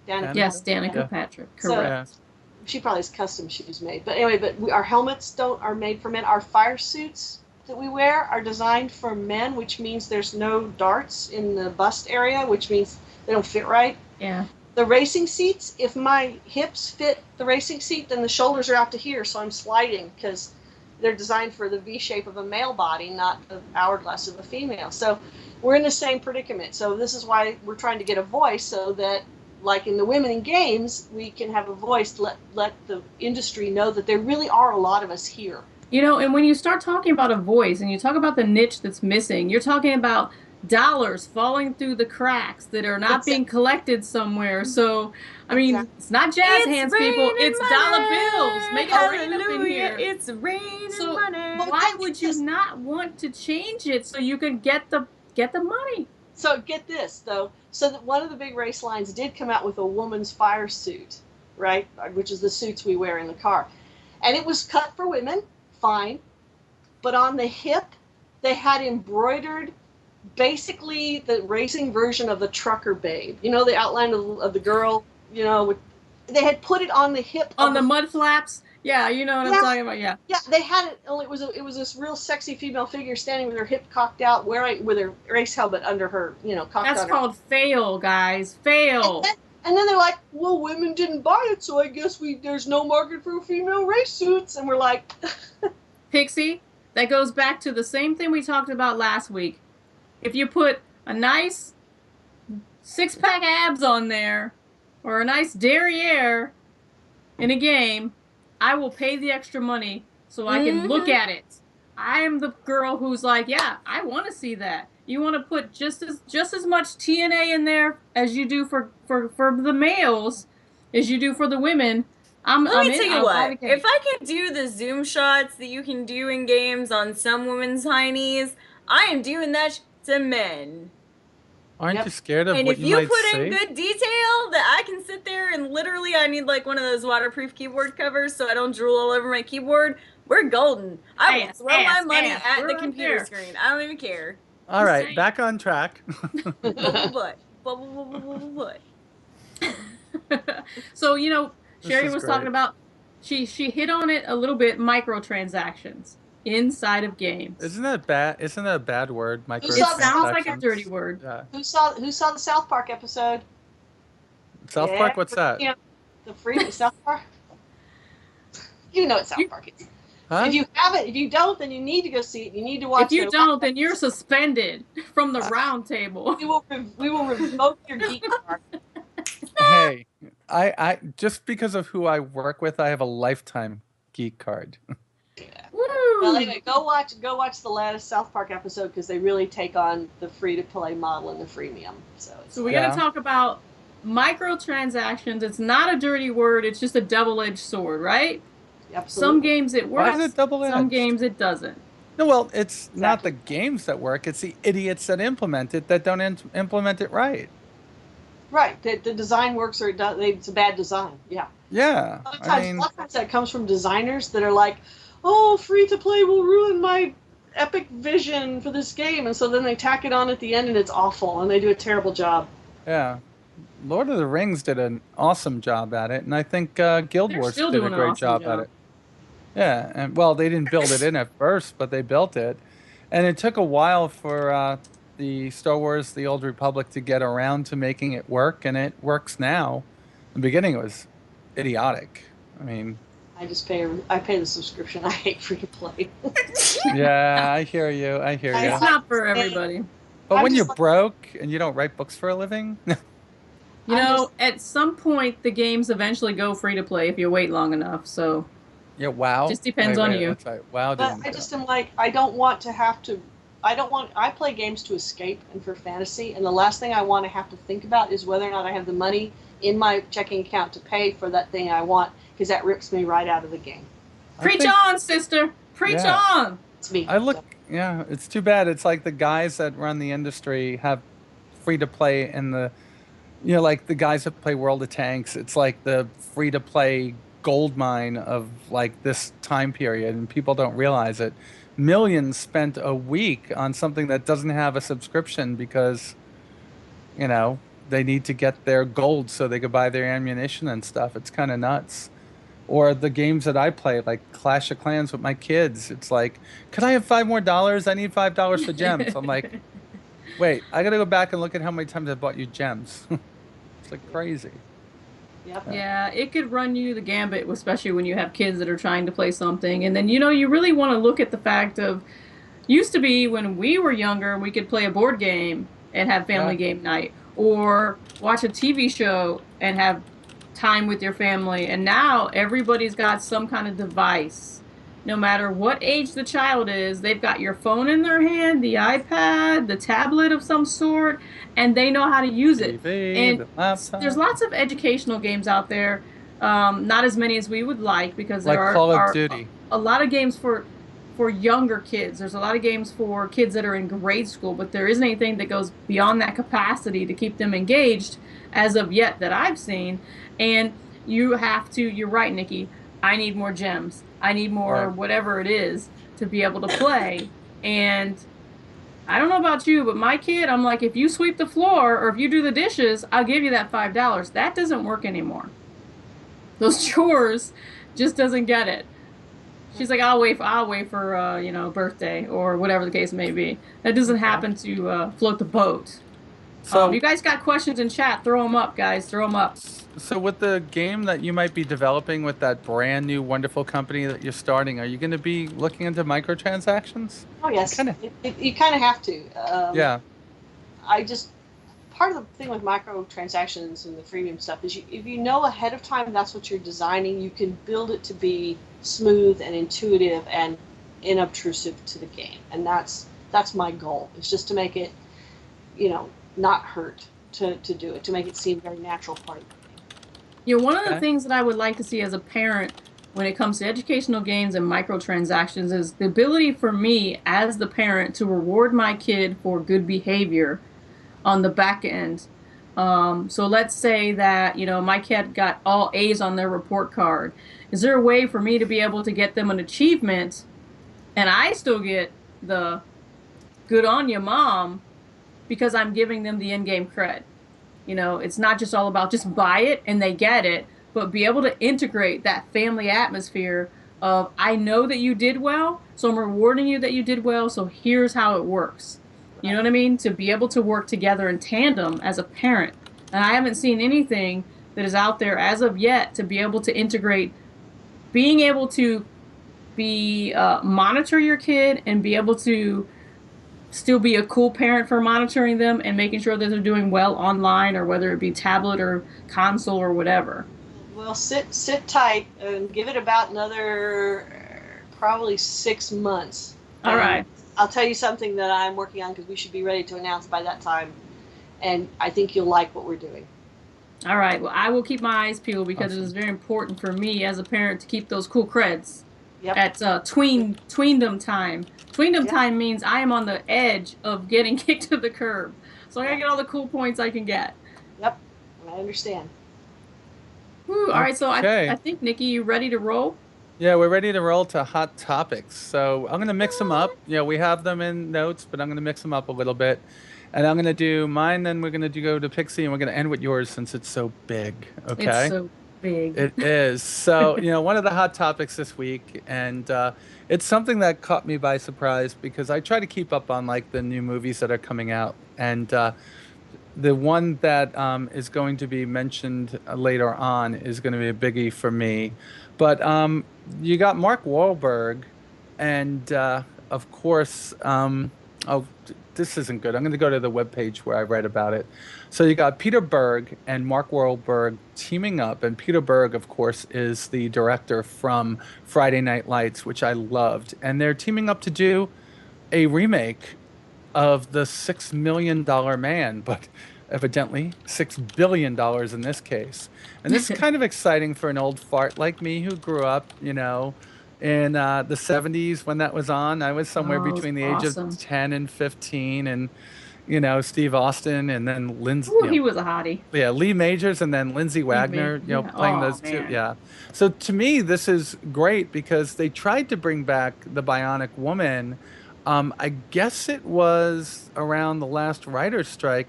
Danica. Yes, Danica? Danica Yeah. Patrick. So- Correct. Yeah. She probably has custom shoes made. But anyway, our helmets are made for men. Our fire suits that we wear are designed for men, which means there's no darts in the bust area, which means they don't fit right. Yeah. The racing seats, if my hips fit the racing seat, then the shoulders are out to here, so I'm sliding because they're designed for the V shape of a male body, not the hourglass of a female. So we're in the same predicament. So this is why we're trying to get a voice, so that, like in the women in games, we can have a voice to let the industry know that there really are a lot of us here. You know, and when you start talking about a voice and you talk about the niche that's missing, you're talking about dollars falling through the cracks that are not being collected somewhere. So, I mean, Exactly. it's not jazz It's hands, people. raining It's money. dollar bills. Make it rain up in Hallelujah, here. It's raining So, money. why would you not want to change it so you can get the money? So get this though. So that one of the big race lines did come out with a woman's fire suit, right? Which is the suits we wear in the car. And it was cut for women, fine. But on the hip, they had embroidered basically the racing version of the trucker babe. You know, the outline of the girl, you know, they had put it on the hip. On the mud flaps? Yeah, you know what I'm talking about. Yeah. Yeah, they had it. Only it was this real sexy female figure standing with her hip cocked out, wearing with her race helmet under her, you know, cocked That's on called fail, guys. Fail. And then they're like, well, women didn't buy it, so I guess there's no market for female race suits. And we're like, Pixie, that goes back to the same thing we talked about last week. If you put a nice six-pack abs on there or a nice derriere in a game, I will pay the extra money so I can look at it. I am the girl who's like, yeah, I want to see that. You want to put just as much TNA in there as you do for the males as you do for the women. Let me tell you what. If I can do the zoom shots that you can do in games on some women's heinies, I am doing that to men. Aren't you scared of And what if you you might put see? in good detail that I can sit there and literally I need like one of those waterproof keyboard covers so I don't drool all over my keyboard, we're golden. I will throw my money at the computer screen. I don't even care. All right, back on track. Bubble butt. Bubble butt. So, you know, This Sherry is was great. talking about, she hit on it a little bit, microtransactions inside of games. Isn't that bad? Isn't that a bad word? It sounds like a dirty word. Yeah. who saw the South Park episode? South Park, what's that? Yeah, the free South Park. You know what South Park is. Huh? If you haven't, if you don't, then you need to go see it. You need to watch it. If you don't, then you're suspended from the round table. we will revoke your geek card. Hey, I just because of who I work with, I have a lifetime geek card. Woo! Well, anyway, go watch the latest South Park episode because they really take on the free-to-play model and the freemium. So we're gonna talk about microtransactions. It's not a dirty word. It's just a double-edged sword, right? Absolutely. Some games it works. Why is it double-edged? Some games it doesn't. No, well, it's not the games that work. It's the idiots that implement it that don't implement it right. Right. The design works or it's a bad design. Yeah. Yeah. A lot of times that comes from designers that are like, oh, free-to-play will ruin my epic vision for this game. And so then they tack it on at the end and it's awful and they do a terrible job. Yeah. Lord of the Rings did an awesome job at it, and I think Guild Wars did a great job at it. Yeah, and well, they didn't build it in at first, but they built it. And it took a while for the Star Wars, The Old Republic to get around to making it work, and it works now. In the beginning, it was idiotic. I mean... I pay the subscription. I hate free-to-play. Yeah, I hear you. It's not for everybody. But when you're broke and you don't write books for a living... You know, at some point, the games eventually go free-to-play if you wait long enough, so... Yeah, WoW? Just depends on you. That's right. WoW didn't. But I just am like, I don't want to have to... I play games to escape and for fantasy, and the last thing I want to have to think about is whether or not I have the money in my checking account to pay for that thing I want, because that rips me right out of the game. Preach on, sister! Preach on! It's me. Yeah, it's too bad. It's like the guys that run the industry have free-to-play in the... You know, like the guys that play World of Tanks, it's like the free-to-play gold mine of like this time period, and people don't realize it. Millions spent a week on something that doesn't have a subscription because, you know, they need to get their gold so they could buy their ammunition and stuff. It's kind of nuts. Or the games that I play, like Clash of Clans with my kids. It's like, can I have $5 more? I need $5 for gems. I'm like, wait, I gotta go back and look at how many times I bought you gems. It's like crazy. Yep. Yeah, it could run you the gambit, especially when you have kids that are trying to play something. And then, you really want to look at the fact of, used to be when we were younger, we could play a board game and have family Yeah. game night, or watch a TV show and have time with your family. And now everybody's got some kind of device. No matter what age the child is, they've got your phone in their hand, the iPad, the tablet of some sort, and they know how to use it. TV, And the there's laptop. lots of educational games out there. Not as many as we would like, because Like there are, Call of are Duty. a lot of games for younger kids. There's a lot of games for kids that are in grade school, but there isn't anything that goes beyond that capacity to keep them engaged as of yet that I've seen. And you're right, Nikki. I need more gems. I need more Right. whatever it is to be able to play. And I don't know about you, but my kid, I'm like, if you sweep the floor or if you do the dishes, I'll give you that $5. That doesn't work anymore. Those chores just doesn't get it. She's like, I'll wait for birthday or whatever the case may be. That doesn't happen to float the boat. So, You guys got questions in chat? Throw them up, guys. Throw them up. so with the game that you might be developing with that brand new wonderful company that you're starting, are you going to be looking into microtransactions? Oh yes, Kinda. you kind of have to. Yeah. I just part of the thing with microtransactions and the freemium stuff is if you know ahead of time that's what you're designing, you can build it to be smooth and intuitive and inobtrusive to the game, and that's my goal. It's just to make it, not hurt to do it, to make it seem very natural part of the One of the Okay. things that I would like to see as a parent when it comes to educational games and microtransactions is the ability for me as the parent to reward my kid for good behavior on the back end. So let's say that, my kid got all A's on their report card. Is there a way for me to be able to get them an achievement and I still get the good on you, mom, because I'm giving them the in-game cred? It's not just all about just buy it and they get it, but be able to integrate that family atmosphere of, I know that you did well, so I'm rewarding you that you did well, so here's how it works. You know what I mean? To be able to work together in tandem as a parent. And I haven't seen anything that is out there as of yet to be able to integrate being able to monitor your kid and be able to still be a cool parent for monitoring them and making sure that they're doing well online, or whether it be tablet or console or whatever. Well, sit tight and give it about another probably 6 months. All right. I'll tell you something that I'm working on because we should be ready to announce by that time, and I think you'll like what we're doing. All right. Well, I will keep my eyes peeled because it is very important for me as a parent to keep those cool creds Yep. at tweendom time. Tweendom Yep. time means I am on the edge of getting kicked to the curb. So I gotta get all the cool points I can get. Yep, I understand. Whew, all right. So Okay. I think, Nikki, you ready to roll? Yeah, we're ready to roll to hot topics. So I'm going to mix them up. We have them in notes, but I'm going to mix them up a little bit. And I'm going to do mine, then we're going to go to Pixie, and we're going to end with yours since it's so big. Okay? It's so big. It is. So, one of the hot topics this week, and it's something that caught me by surprise because I try to keep up on like the new movies that are coming out. And the one that is going to be mentioned later on is going to be a biggie for me. But you got Mark Wahlberg, and of course, this isn't good. I'm going to go to the webpage where I read about it. So you got Peter Berg and Mark Wahlberg teaming up, and Peter Berg, of course, is the director from Friday Night Lights, which I loved, and they're teaming up to do a remake of the $6 Million Man, but evidently $6 billion in this case. And this is kind of exciting for an old fart like me who grew up, in the 70s when that was on. I was somewhere Oh, it was between the age awesome. of 10 and 15, and Steve Austin, and then Lindsay, Ooh, he was a hottie. yeah, Lee Majors, and then Lindsay Wagner, Yeah. playing Oh those two. man. Yeah. So to me, this is great because they tried to bring back the Bionic Woman. I guess it was around the last writer's strike.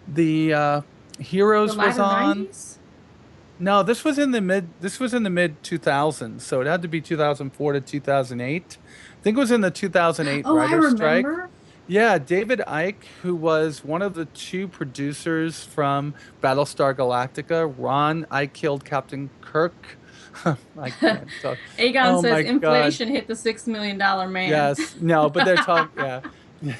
The The Heroes was latter on. 90s? No, this was in the mid 2000s, so it had to be 2004 to 2008. I think it was in the 2008 Oh, I writer's strike. remember. Yeah, David Icke, who was one of the two producers from Battlestar Galactica. Ron, I killed Captain Kirk. I can't talk. Aegon Oh says my God. inflation hit the $6 million man. Yes. No, but they're talking, yeah.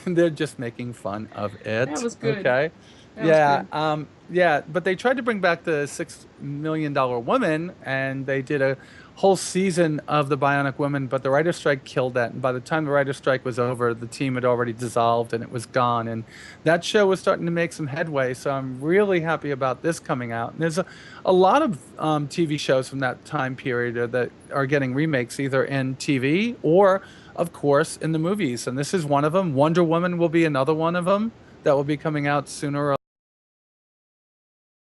They're just making fun of That it. was good. Okay. That was Yeah. good. Yeah, but they tried to bring back the $6 million woman, and they did a whole season of the Bionic Woman, but the writer's strike killed that. And by the time the writer's strike was over, the team had already dissolved and it was gone. And that show was starting to make some headway. So I'm really happy about this coming out. And there's a lot of TV shows from that time period that are getting remakes, either in TV or, of course, in the movies. And this is one of them. Wonder Woman will be another one of them that will be coming out sooner or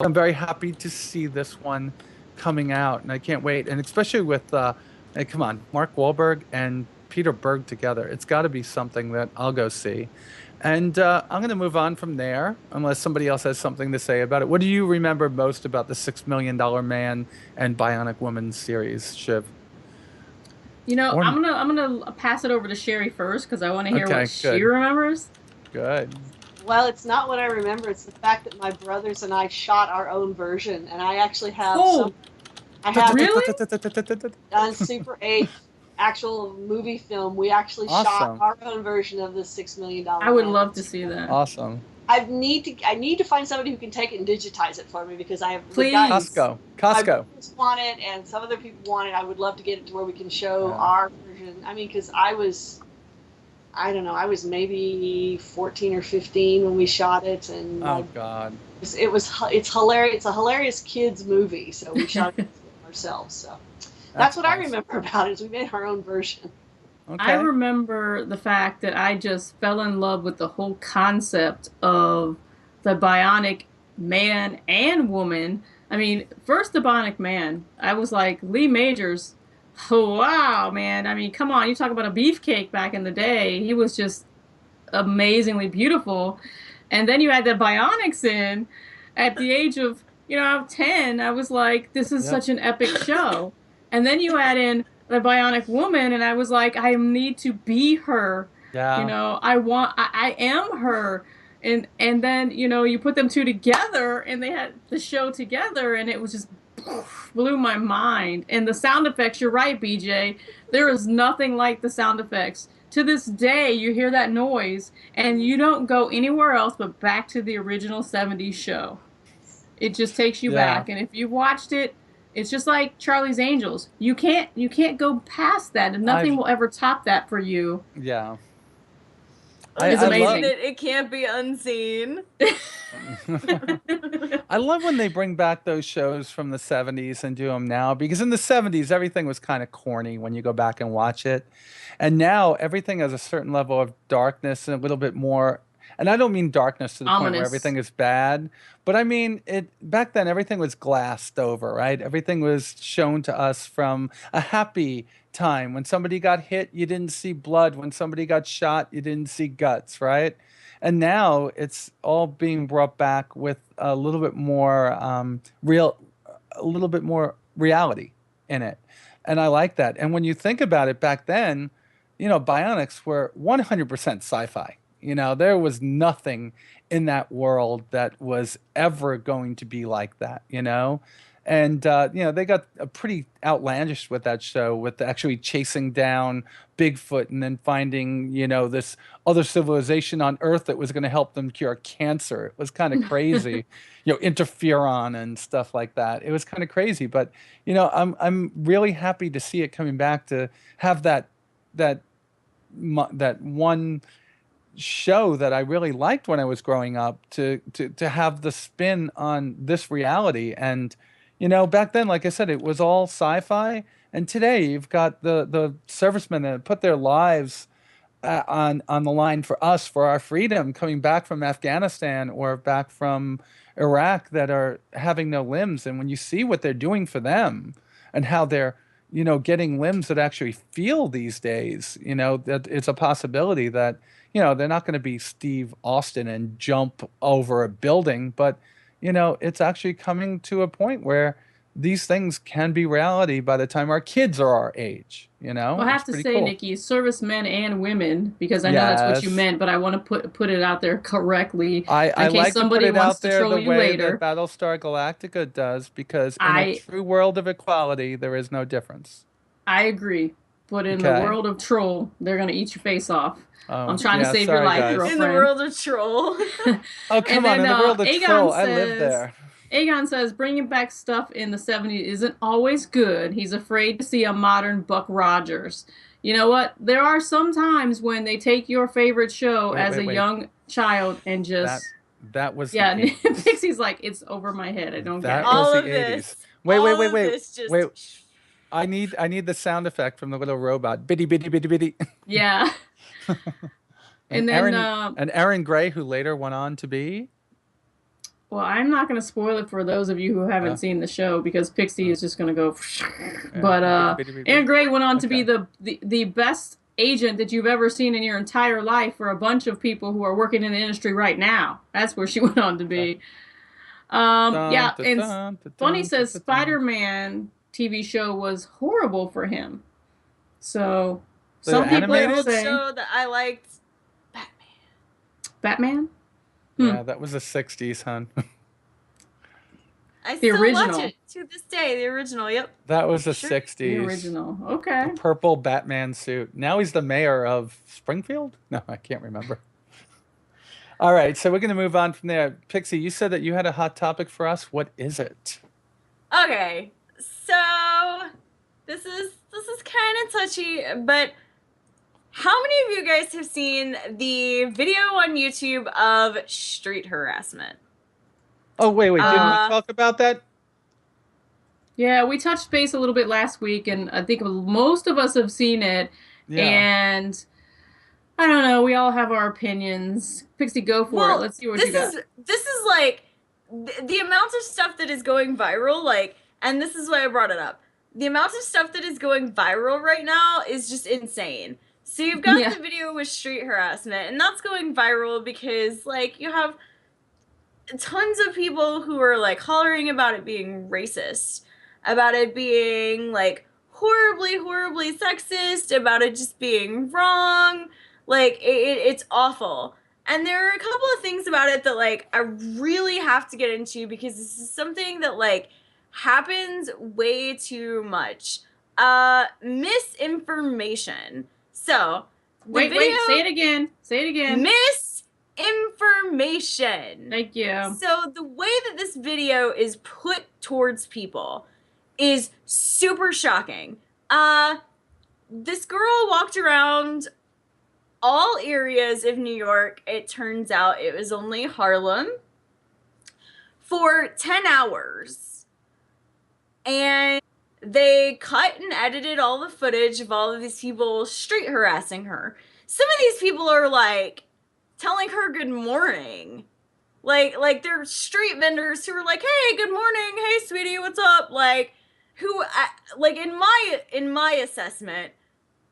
I'm very happy to see this one coming out, and I can't wait. And especially with, hey, come on, Mark Wahlberg and Peter Berg together, it's got to be something that I'll go see. And I'm going to move on from there, unless somebody else has something to say about it. What do you remember most about the $6 Million Man and Bionic Woman series, Shiv? Or I'm gonna pass it over to Sherry first because I want to hear what okay, she good, remembers. good. Well, it's not what I remember. It's the fact that my brothers and I shot our own version, and I actually have some. Oh, I have really? on Super 8 actual movie film. We actually shot Awesome, our own version of the $6 Million I would Man. love to see that. awesome. I need to find somebody who can take it and digitize it for me because I have the guy. Please. Costco, My Costco. brothers want it, and some other people want it. I would love to get it to where we can show Yeah. our version. I mean, because I don't know, I was maybe 14 or 15 when we shot it, and Oh God, it's hilarious. It's a hilarious kids movie, so we shot it ourselves. So that's that's what I awesome. remember about it. Is we made our own version. I Okay. remember the fact that I just fell in love with the whole concept of the bionic man and woman. I mean, first the bionic man, I was like, Lee Majors, oh, wow, man. I mean, come on, you talk about a beefcake back in the day. He was just amazingly beautiful. And then you had the bionics in at the age of, 10. I was like, this is Yep. such an epic show. And then you add in the bionic woman, and I was like, I need to be her. Yeah. I am her. And then, you put them two together and they had the show together and it was just blew my mind. And the sound effects, you're right, BJ. There is nothing like the sound effects. To this day, you hear that noise and you don't go anywhere else but back to the original 70s show. It just takes you Yeah. back. And if you watched it, it's just like Charlie's Angels. You can't go past that, and nothing I've will ever top that for you. yeah. It's I Unseen, love amazing. it can't be unseen. I love when they bring back those shows from the 70s and do them now because in the 70s everything was kind of corny when you go back and watch it. And now everything has a certain level of darkness and a little bit more, and I don't mean darkness to the point where Ominous. everything is bad, but I mean it back then everything was glassed over, right? Everything was shown to us from a happy time. When somebody got hit, you didn't see blood. When somebody got shot, you didn't see guts, right? And now it's all being brought back with a little bit more a little bit more reality in it. And I like that. And when you think about it back then, bionics were 100% sci-fi. There was nothing in that world that was ever going to be like that. And they got pretty outlandish with that show, with actually chasing down Bigfoot and then finding this other civilization on Earth that was going to help them cure cancer. It was kind of crazy, interferon and stuff like that. It was kind of crazy, but I'm really happy to see it coming back to have that that one show that I really liked when I was growing up to have the spin on this reality. And back then, like I said, it was all sci-fi, and today you've got the servicemen that put their lives on the line for us, for our freedom, coming back from Afghanistan or back from Iraq, that are having no limbs. And when you see what they're doing for them and how they're, getting limbs that actually feel these days, that it's a possibility that, they're not going to be Steve Austin and jump over a building, but, it's actually coming to a point where these things can be reality by the time our kids are our age. Well, I It's have to pretty say, cool. Nikki, servicemen and women, because I know that's what you Yes. meant, but I want to put it out there correctly I in case like to put somebody it wants out to there the troll you way that later. Battlestar Galactica does, because in a I true world of equality, there is no difference. I agree, but in the Okay. world of troll, they're gonna eat your face off. I'm Oh, trying to yeah, save your sorry, life, guys. In the girlfriend. world of troll. Oh, And come on. then In the world of Troll, I live there. Aegon says bringing back stuff in the 70s isn't always good. He's afraid to see a modern Buck Rogers. You know what? There are some times when they take your favorite show Wait, as wait, a wait. young child and That just that was the yeah, 80s. Pixie's like it's over my head. I don't get That it. was all the of 80s. this, Wait, wait, all wait, of wait. this just. Wait. I need the sound effect from the little robot. Bitty bitty bitty bitty. Yeah. And And then Aaron Gray, who later went on to be well, I'm not going to spoil it for those of you who haven't uh, seen the show because Pixie uh, is just going to go. yeah, But bitty bitty bitty Aaron bitty. Gray went on to be Okay. the best agent that you've ever seen in your entire life for a bunch of people who are working in the industry right now. That's where she went on to Okay. be. Dun, Yeah, dun, and dun, dun, Funny dun, dun, says dun, dun. Spider-Man TV show was horrible for him. So The some The people only are animated? old saying show that I liked, Batman. Batman. Hmm. Yeah, that was the 60s, hun. I The still watch original. it to this day. The original, yep. That was the Sure. The 60s. original. The Okay. purple Batman suit. Now he's the mayor of Springfield? No, I can't remember. All right, so we're going to move on from there. Pixie, you said that you had a hot topic for us. What is it? Okay, so this is kind of touchy, but how many of you guys have seen the video on YouTube of street harassment? Oh, wait, didn't we Uh, talk about that? Yeah, we touched base a little bit last week, and I think most of us have seen it. Yeah. And I don't know, we all have our opinions. Pixie, go for it. well, Let's see what you got. this is like the amount of stuff that is going viral, like, and this is why I brought it up. The amount of stuff that is going viral right now is just insane. So you've got Yeah. the video with street harassment, and that's going viral because, like, you have tons of people who are like hollering about it being racist, about it being like horribly, horribly sexist, about it just being wrong. Like it's awful. And there are a couple of things about it that like I really have to get into because this is something that like happens way too much. Misinformation. So the Wait, video, say it again. Say it again. misinformation. Thank you. So the way that this video is put towards people is super shocking. This girl walked around all areas of New York. It turns out it was only Harlem for 10 hours. And they cut and edited all the footage of all of these people street harassing her. Some of these people are like telling her good morning. Like they're street vendors who are like, "Hey, good morning. Hey, sweetie, what's up?" Like like in my assessment,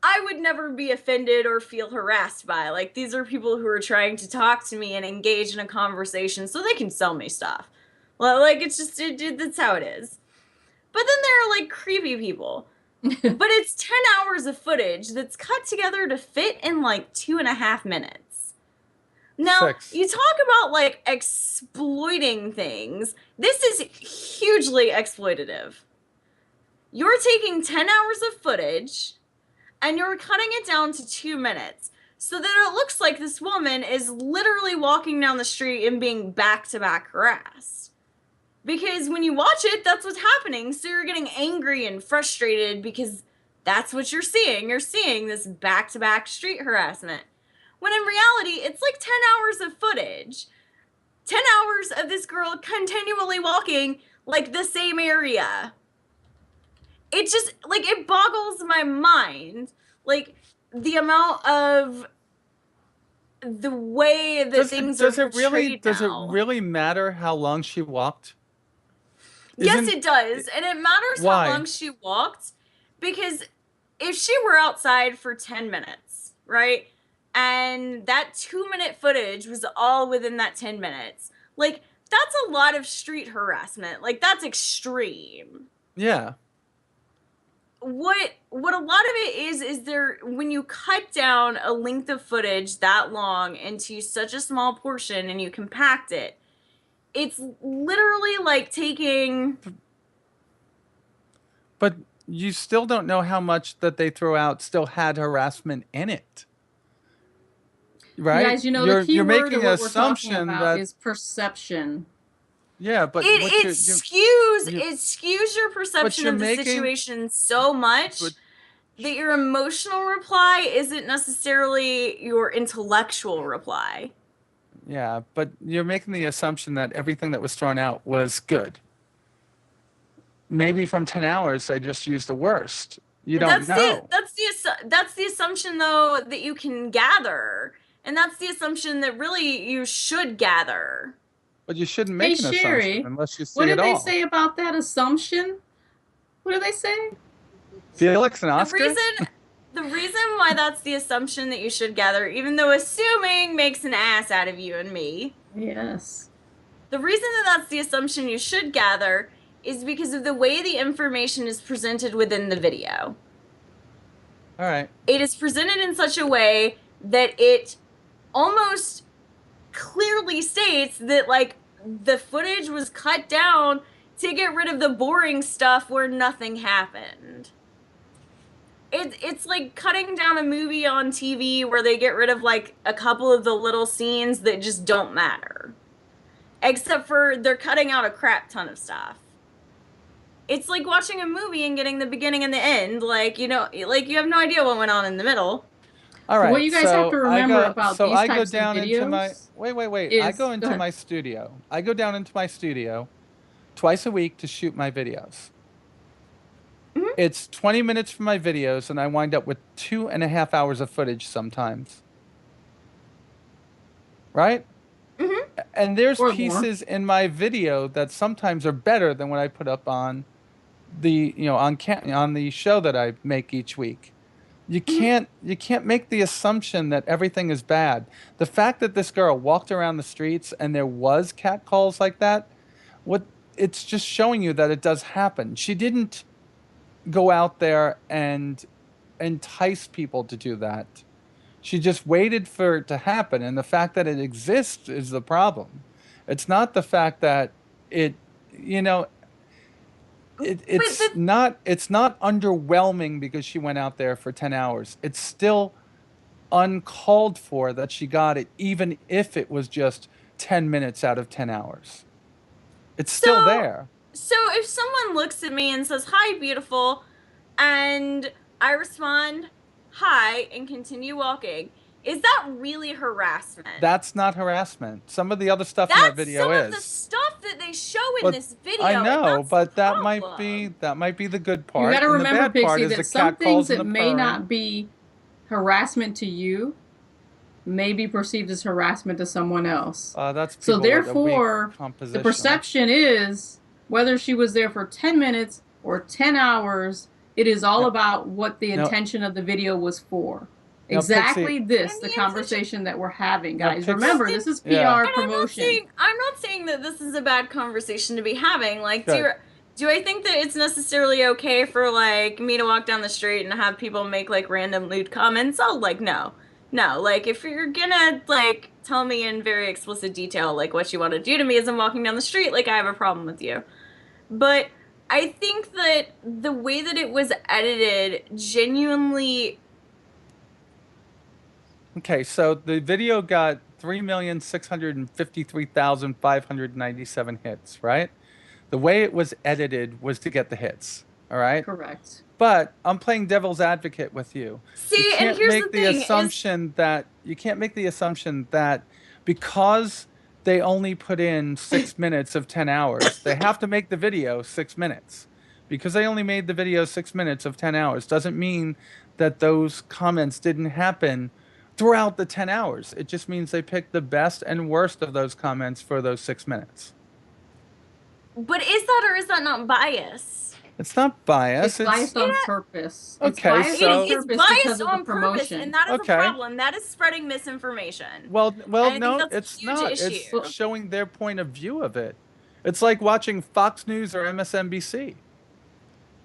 I would never be offended or feel harassed by. Like these are people who are trying to talk to me and engage in a conversation so they can sell me stuff. Well, like it's just that's how it is. But then there are like creepy people. But it's 10 hours of footage that's cut together to fit in like 2.5 minutes. Now, 6. you talk about like exploiting things. This is hugely exploitative. You're taking 10 hours of footage and you're cutting it down to 2 minutes so that it looks like this woman is literally walking down the street and being back-to-back harassed. Because when you watch it, that's what's happening. So you're getting angry and frustrated because that's what you're seeing. You're seeing this back-to-back street harassment. When in reality, it's like 10 hours of footage. 10 hours of this girl continually walking like the same area. It just, like, it boggles my mind. Like, the amount of the way that things does are it really portrayed now. matter how long she walked? Yes, it does. And it matters Why? how long she walked, because if she were outside for 10 minutes, right? And that 2-minute footage was all within that 10 minutes. Like, that's a lot of street harassment. Like, that's extreme. Yeah. What a lot of it is there, when you cut down a length of footage that long into such a small portion and you compact it, it's literally like taking. But you still don't know how much that they throw out still had harassment in it. Right? Guys, the key you're word making of an what we're talking assumption about that is perception. yeah, but It skews your perception of the situation so much that your emotional reply isn't necessarily your intellectual reply. Yeah, but you're making the assumption that everything that was thrown out was good. Maybe from 10 hours, I just used the worst. You don't know. That's the assumption, though, that you can gather. And that's the assumption that really you should gather. But you shouldn't make an assumption unless you see what it all. did they say about that assumption? What did they say? Felix and Oscar? The reason why that's the assumption that you should gather, even though assuming makes an ass out of you and me. Yes. The reason that that's the assumption you should gather is because of the way the information is presented within the video. All right. It is presented in such a way that it almost clearly states that, like, the footage was cut down to get rid of the boring stuff where nothing happened. It's like cutting down a movie on TV where they get rid of, like, a couple of the little scenes that just don't matter. Except for they're cutting out a crap ton of stuff. It's like watching a movie and getting the beginning and the end. Like, you have no idea what went on in the middle. All right. What you guys have to remember about these types of videos. Wait. I go into my studio. I go down into my studio twice a week to shoot my videos. Mm-hmm. It's 20 minutes for my videos, and I wind up with 2.5 hours of footage sometimes. Right? Mm-hmm. And there's pieces in my video that sometimes are better than what I put up on the on the show that I make each week. You can't make the assumption that everything is bad. The fact that this girl walked around the streets and there was catcalls like that, it's just showing you that it does happen. She didn't go out there and entice people to do that. She just waited for it to happen, and the fact that it exists is the problem. It's not the fact that it's not underwhelming because she went out there for 10 hours. It's still uncalled for that she got it, even if it was just 10 minutes out of 10 hours. It's still there. So if someone looks at me and says, "Hi, beautiful," and I respond, "Hi," and continue walking, is that really harassment? That's not harassment. Some of the other stuff in that video is. That's some of the stuff that they show in this video. I know, but that might be the good part. You got to remember, Pixie, that some things that may purring. not be harassment to you may be perceived as harassment to someone else. That's so therefore, the perception is whether she was there for 10 minutes or 10 hours, it is all about what the intention of the video was for. Exactly the conversation that we're having, guys. Remember, this is PR promotion. I'm not saying that this is a bad conversation to be having. Like, do I think that it's necessarily okay for, like, me to walk down the street and have people make, like, random lewd comments? Oh, like, no. Like, if you're gonna, like, tell me in very explicit detail, like, what you want to do to me as I'm walking down the street, like, I have a problem with you. But I think that the way that it was edited genuinely... Okay, so the video got 3,653,597 hits, right? The way it was edited was to get the hits, all right? Correct. But I'm playing devil's advocate with you. See, and here's the thing. You can't make the assumption that because they only put in 6 minutes of 10 hours, they have to make the video 6 minutes. Because they only made the video 6 minutes of 10 hours doesn't mean that those comments didn't happen throughout the 10 hours. It just means they picked the best and worst of those comments for those 6 minutes. But is that or is that not bias? It's not bias. It's biased on purpose. It's Okay, biased so- on It's purpose biased because of on the purpose, promotion. and that is Okay. a problem. That is spreading misinformation. Well, And I think no, that's a it's huge not. issue. It's showing their point of view of it. It's like watching Fox News or MSNBC.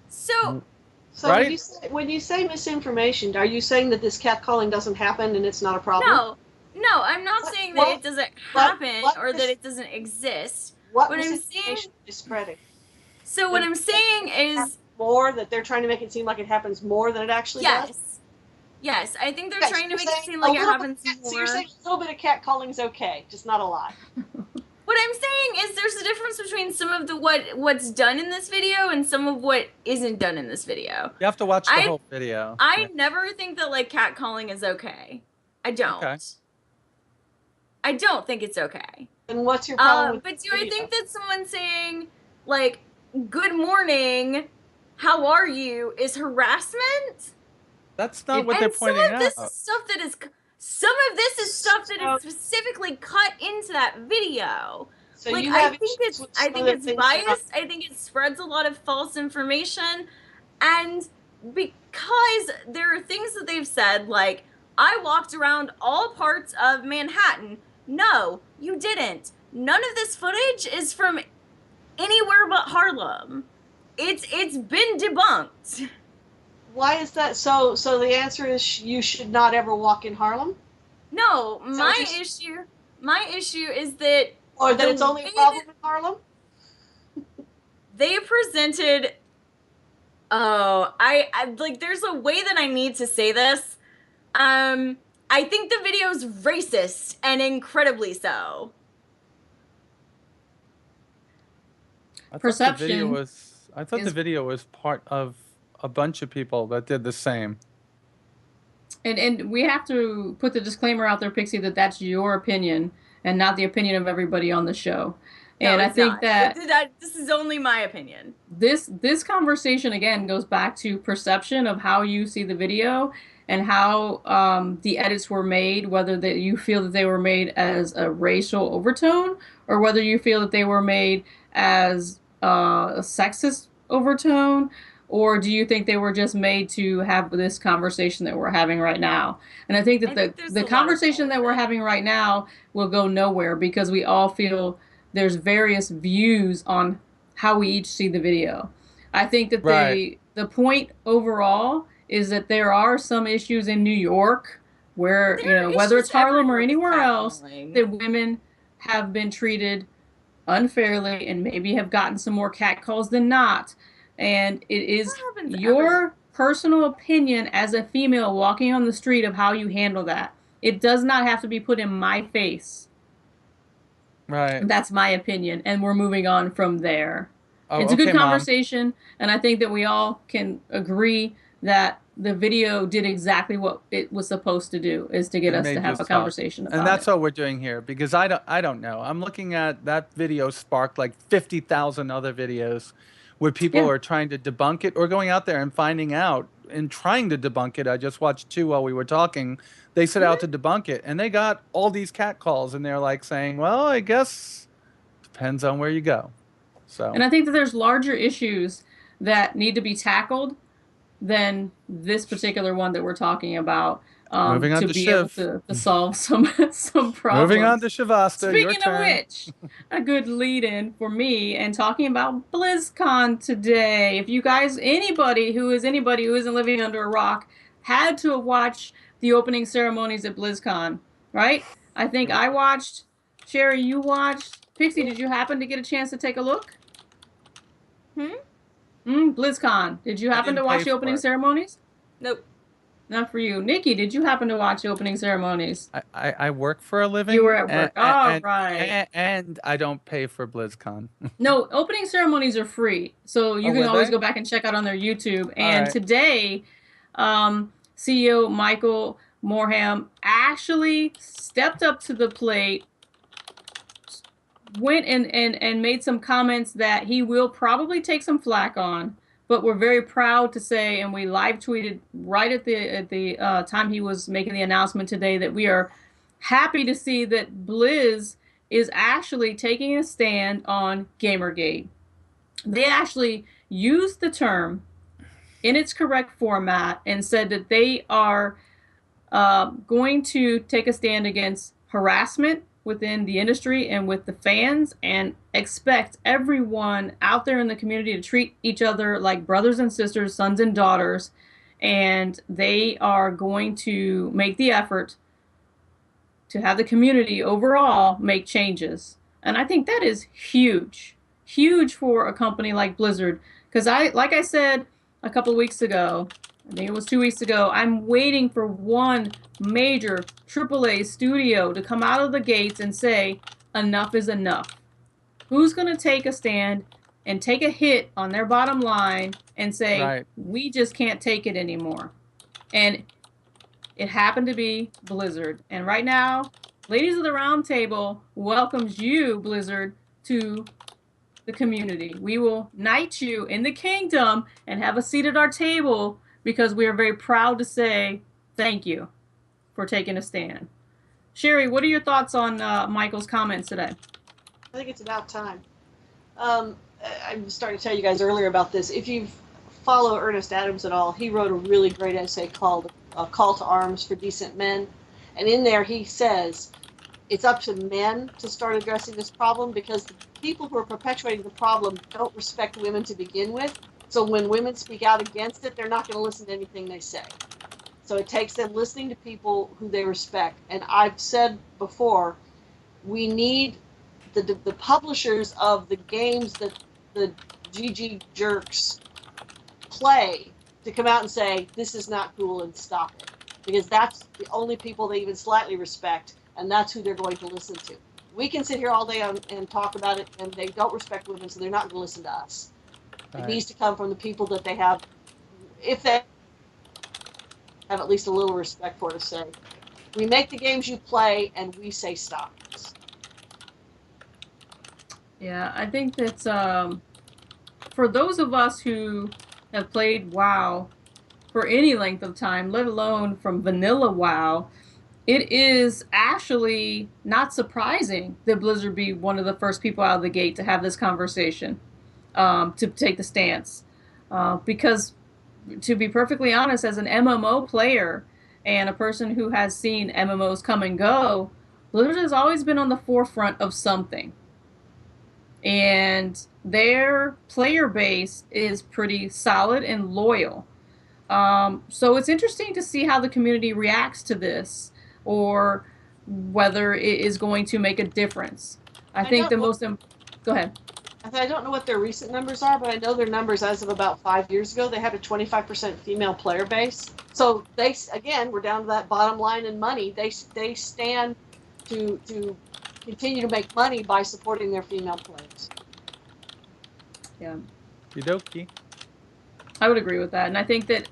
So So Right? when you say misinformation, are you saying that this catcalling doesn't happen and it's not a problem? no, I'm not saying that it doesn't happen or that it doesn't exist. What What I'm misinformation saying- is spreading? So what I'm saying is More that they're trying to make it seem like it happens more than it actually does? yes, I think they're Okay, trying to so make you're it seem saying like a it little happens bit- more. So you're saying a little bit of catcalling is okay, just not a lot. What I'm saying is there's a difference between some of the what's done in this video and some of what isn't done in this video. You have to watch the I- whole video. I never think that like catcalling is okay. I don't. Okay. I don't think it's okay. And what's your problem with But this do I video? think that someone saying like "Good morning, how are you" is harassment? That's not what they're And some pointing of this out. is stuff that is some of this is stuff that is specifically cut into that video. So Like you I have think issues it's with I some think of the it's things that are- biased. I think it spreads a lot of false information, and because there are things that they've said like I walked around all parts of Manhattan. No, you didn't. None of this footage is from anywhere but Harlem. It's been debunked. Why is that? So the answer is you should not ever walk in Harlem? No, So my just- issue is that Or that The it's only a way problem in Harlem? they presented I like there's a way that I need to say this. I think the video's racist and incredibly so. I thought the Perception video was. I thought the is- video was part of a bunch of people that did the same. And we have to put the disclaimer out there, Pixie, that that's your opinion and not the opinion of everybody on the show. And No, I it's think not. that This is only my opinion. this conversation again goes back to perception of how you see the video and how the edits were made, whether that you feel that they were made as a racial overtone or whether you feel that they were made as a sexist overtone, or do you think they were just made to have this conversation that we're having right now? And I think that I think there's a the lot of conversation all that of we're it. having right now will go nowhere because we all feel there's various views on how we each see the video. I think that Right. the point overall is that there are some issues in New York where, There are whether it's issues Harlem or everywhere with anywhere else, catcalling. that women have been treated unfairly and maybe have gotten some more catcalls than not. And it is That happens your everywhere. personal opinion as a female walking on the street of how you handle that. It does not have to be put in my face. Right. That's my opinion, and we're moving on from there. Oh, It's a good okay, Mom. conversation, and I think that we all can agree that the video did exactly what it was supposed to do, is to get It us made to have us a talk. conversation about And that's it. what we're doing here because I don't know. I'm looking at that video sparked like 50,000 other videos where people Yeah. are trying to debunk it or going out there and finding out and trying to debunk it. I just watched two while we were talking. They set out to debunk it and they got all these cat calls and they're like saying, well, I guess depends on where you go. So And I think that there's larger issues that need to be tackled than this particular one that we're talking about, Moving on to to be able Shiv. to solve some problems. moving on to Shivasta, your Speaking of turn. which, a good lead-in for me and talking about BlizzCon today. If you guys, anybody who isn't living under a rock, had to have watched the opening ceremonies at BlizzCon, right? I think I watched. Sherry, you watched. Pixie, did you happen to get a chance to take a look? BlizzCon. Did you happen to didn't watch pay the opening for it. ceremonies? Nope. Not for you. Nikki, did you happen to watch the opening ceremonies? I work for a living. You were at work. And, Right. and I don't pay for BlizzCon. No, opening ceremonies are free, so you Oh, can were always they? go back and check out on their YouTube. And right. today, CEO Michael Morham actually stepped up to the plate, went and made some comments that he will probably take some flack on but we're very proud to say, and we live tweeted right at the time he was making the announcement today, that we are happy to see that Blizz is actually taking a stand on Gamergate. They actually used the term in its correct format and said that they are going to take a stand against harassment within the industry and with the fans, and expect everyone out there in the community to treat each other like brothers and sisters, sons and daughters. And they are going to make the effort to have the community overall make changes. And I think that is huge, huge for a company like Blizzard. Because like I said a couple of weeks ago, I think it was 2 weeks ago, I'm waiting for one major AAA studio to come out of the gates and say, enough is enough. Who's going to take a stand and take a hit on their bottom line and say, Right. we just can't take it anymore? And it happened to be Blizzard. And right now, Ladies of the Round Table welcomes you, Blizzard, to the community. We will knight you in the kingdom and have a seat at our table, because we are very proud to say thank you for taking a stand. Sherry, what are your thoughts on Michael's comments today? I think it's about time. I was starting to tell you guys earlier about this. If you follow Ernest Adams at all, he wrote a really great essay called Call to Arms for Decent Men. And in there he says it's up to men to start addressing this problem, because the people who are perpetuating the problem don't respect women to begin with. So when women speak out against it, they're not going to listen to anything they say. So it takes them listening to people who they respect. And I've said before, we need the publishers of the games that the GG jerks play to come out and say, this is not cool, and stop it. Because that's the only people they even slightly respect, and that's who they're going to listen to. We can sit here all day and talk about it, and they don't respect women, so they're not going to listen to us. Right. It needs to come from the people that they have, if they have at least a little respect for, to say, we make the games you play, and we say stop. Yeah, I think that for those of us who have played WoW for any length of time, let alone from vanilla WoW, it is actually not surprising that Blizzard be one of the first people out of the gate to have this conversation, to take the stance. Because, to be perfectly honest, as an MMO player and a person who has seen MMOs come and go, Blizzard has always been on the forefront of something. And their player base is pretty solid and loyal. So it's interesting to see how the community reacts to this, or whether it is going to make a difference. I think the most... Go ahead. I don't know what their recent numbers are, but I know their numbers as of about 5 years ago. They had a 25% female player base. So they, again, we're down to that bottom line in money. They stand to continue to make money by supporting their female players. Yeah. Okie I would agree with that. And I think that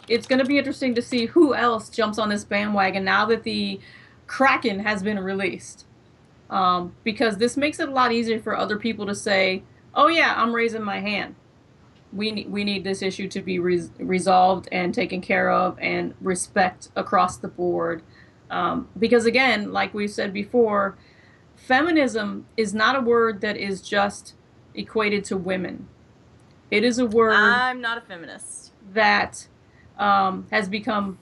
it's going to be interesting to see who else jumps on this bandwagon now that the Kraken has been released. Because this makes it a lot easier for other people to say, oh yeah, I'm raising my hand. We need this issue to be resolved and taken care of, and respect across the board. Because again, like we said before, feminism is not a word that is just equated to women. It is a word... I'm not a feminist. ...that has become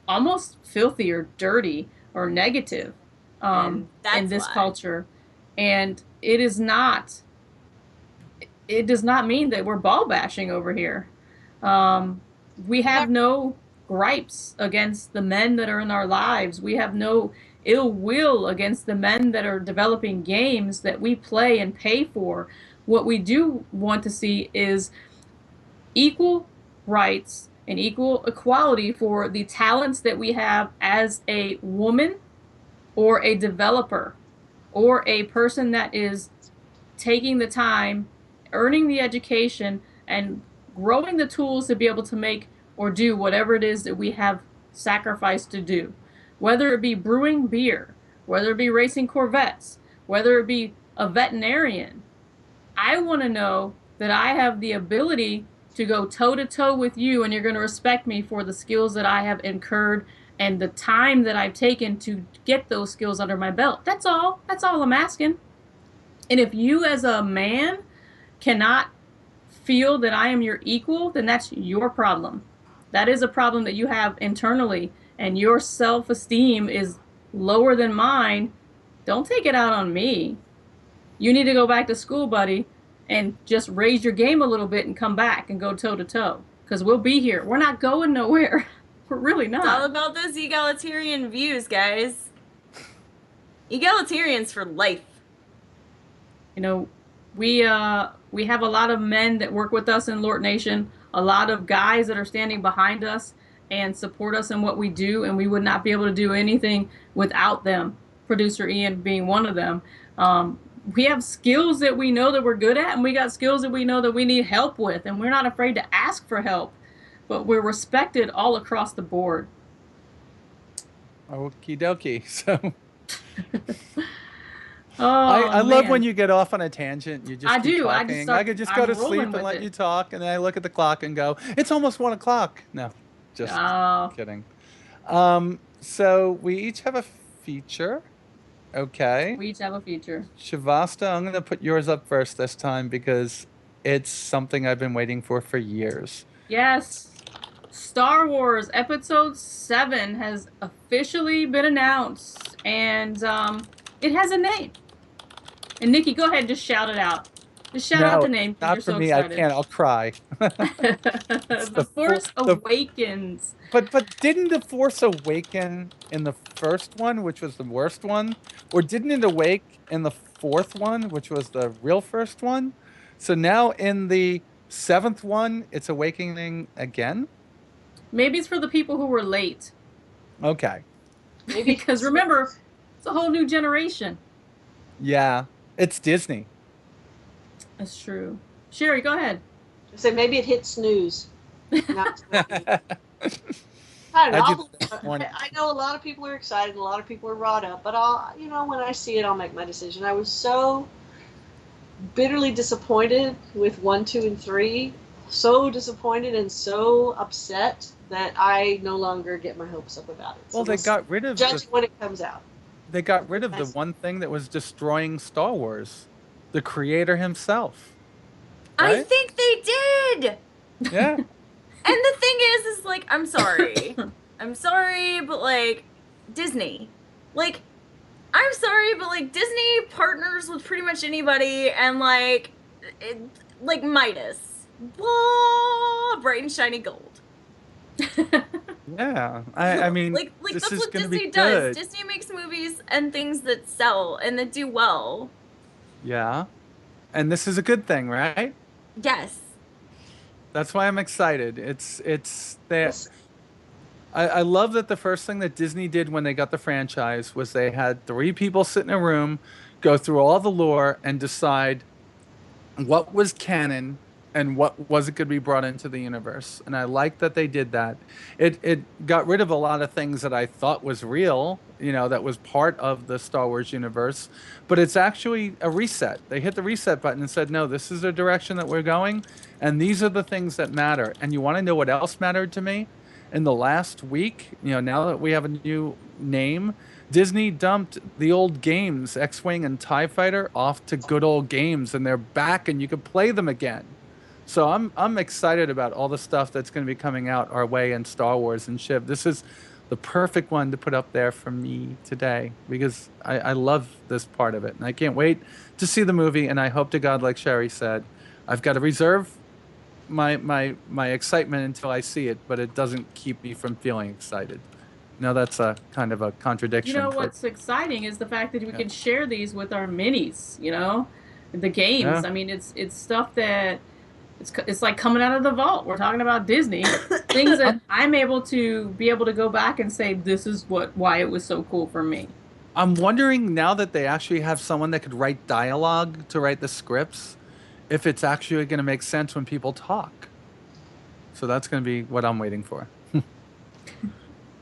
almost filthy or dirty or negative in this culture. And it does not mean that we're ball bashing over here. We have no gripes against the men that are in our lives. We have no ill will against the men that are developing games that we play and pay for. What we do want to see is equal rights and equal equality for the talents that we have as a woman, or a developer, or a person that is taking the time, earning the education, and growing the tools to be able to make or do whatever it is that we have sacrificed to do. Whether it be brewing beer, whether it be racing Corvettes, whether it be a veterinarian, I want to know that I have the ability to go toe to toe with you, and you're going to respect me for the skills that I have incurred and the time that I've taken to get those skills under my belt. That's all. That's all I'm asking. And if you as a man cannot feel that I am your equal, then that's your problem. That is a problem that you have internally, and your self-esteem is lower than mine. Don't take it out on me. You need to go back to school, buddy, and just raise your game a little bit and come back and go toe to toe. Because we'll be here. We're not going nowhere. We're really It's all not. about those egalitarian views, guys. Egalitarians for life. You know, we have a lot of men that work with us in Lort Nation, a lot of guys that are standing behind us and support us in what we do, and we would not be able to do anything without them. Producer Ian being one of them. We have skills that we know that we're good at, and we got skills that we know that we need help with, and we're not afraid to ask for help. But we're respected all across the board. Okie dokie. So Oh, I love man. when you get off on a tangent. You just I keep do. talking. I could just go I'm to sleep rolling and with let it. you talk, and then I look at the clock and go, "It's almost 1 o'clock." No, just Oh, kidding. So we each have a feature. Okay. we each have a feature. Shavasta, I'm going to put yours up first this time because it's something I've been waiting for years. Yes. Star Wars Episode 7 has officially been announced, and it has a name. And Nikki, go ahead and just shout it out. Just shout out No, the name because not you're for so me. I excited. can't. I'll cry. It's The Force Awakens. But didn't the Force awaken in the first one, which was the worst one, or didn't it awake in the fourth one, which was the real first one? So now in the seventh one, it's awakening again. Maybe it's for the people who were late. Okay. Maybe Because remember, it's a whole new generation. Yeah, it's Disney. That's true. Sherry, go ahead. say maybe it hit snooze. Now it's working. I I don't know. did I'll- that one. I know a lot of people are excited, a lot of people are wrought up, but I'll, when I see it, I'll make my decision. I was so bitterly disappointed with 1, 2, and 3, so disappointed and so upset that I no longer get my hopes up about it. So Well, they we'll got rid of judge the, when it comes out. they got rid of the Nice. one thing that was destroying Star Wars, the creator himself. I Right? think they did. Yeah. And the thing is like, I'm sorry. I'm sorry, but like, Disney. Like, I'm sorry, but like, Disney partners with pretty much anybody, and like, like Midas. Blah, bright and shiny gold. Yeah. I mean, like this that's is what going to Disney be does. good. Disney makes movies and things that sell and that do well. Yeah. And this is a good thing, right? Yes. That's why I'm excited. It's that Yes. I love that the first thing that Disney did when they got the franchise was they had 3 people sit in a room, go through all the lore, and decide what was canon and what wasn't going to be brought into the universe. And I like that they did that. It got rid of a lot of things that I thought was real, that was part of the Star Wars universe, but it's actually a reset. They hit the reset button and said, no, this is the direction that we're going, and these are the things that matter. And you want to know what else mattered to me? In the last week, now that we have a new name, Disney dumped the old games, X-Wing and TIE Fighter, off to good old games, and they're back, and you can play them again. So I'm excited about all the stuff that's going to be coming out our way in Star Wars and Shiv. This is the perfect one to put up there for me today because I love this part of it, and I can't wait to see the movie. And I hope to God, like Sherry said, I've got to reserve my excitement until I see it, but it doesn't keep me from feeling excited. Now that's a kind of a contradiction. You know what's exciting is the fact that we can share these with our minis, the games. Yeah. I mean, it's stuff that it's like coming out of the vault. We're talking about Disney, things that I'm able to go back and say this is why it was so cool for me. I'm wondering now that they actually have someone that could write dialogue to write the scripts, if it's actually going to make sense when people talk. So that's going to be what I'm waiting for.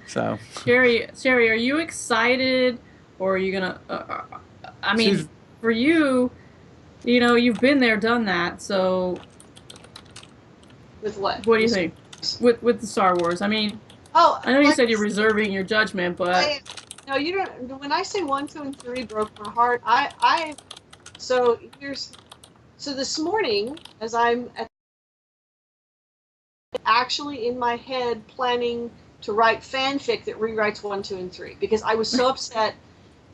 So Sherry, are you excited, or are you gonna? I mean, She's- for you, you've been there, done that. So With what? What do you think with the Star Wars? I mean, Oh, I know you like said you're reserving your judgment, but no, you don't. When I say 1, 2, and 3 broke my heart, so here's so this morning as I'm actually in my head planning to write fanfic that rewrites 1, 2, and 3 because I was so upset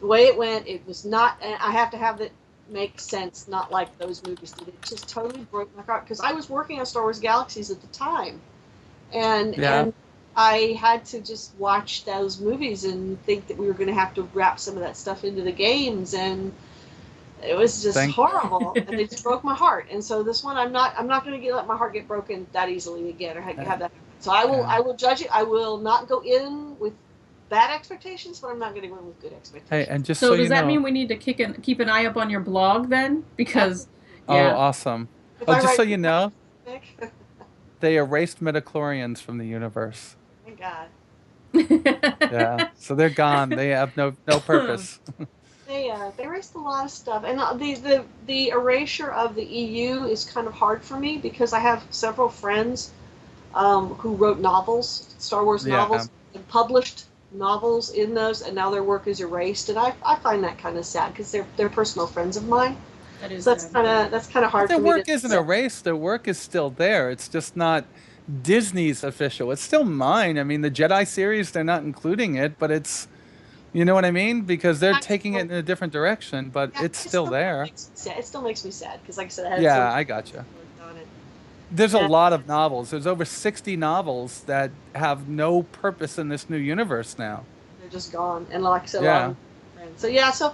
the way it went. It was not, and I have to have it make sense, not like those movies did. It just totally broke my heart because I was working on Star Wars Galaxies at the time, and Yeah. I had to just watch those movies and think that we were going to have to wrap some of that stuff into the games, and it was just Thank horrible, and it just broke my heart. And so this one, I'm not going to let my heart get broken that easily again, or have that happen. So I will judge it. I will not go in with bad expectations, but I'm not going to go in with good expectations. Hey, and just so so you does that know, mean we need to keep an eye up on your blog then? Because oh, yeah, awesome. If Oh, I just so write you know, fanfic, they erased midichlorians from the universe. thank God. Yeah, so they're gone. They have no purpose. They erased a lot of stuff, and the erasure of the EU is kind of hard for me because I have several friends who wrote novels, Star Wars Yeah. novels, and published novels in those, and now their work is erased, and I find that kind of sad because they're personal friends of mine. that is So sad. that's kind of But hard their for me to work isn't accept. erased. Their work is still there. It's just not Disney's official. It's still mine. I mean, the Jedi series, they're not including it, but it's, you know what I mean? Because they're taking it in a different direction, but Yeah, it's it still still there. makes me sad. It still makes me sad because, like I said, I had Yeah, some I gotcha. work on it. There's a And lot of novels. There's over 60 novels that have no purpose in this new universe now. they're just gone. And like I said, a lot of Yeah. them are friends. So yeah, so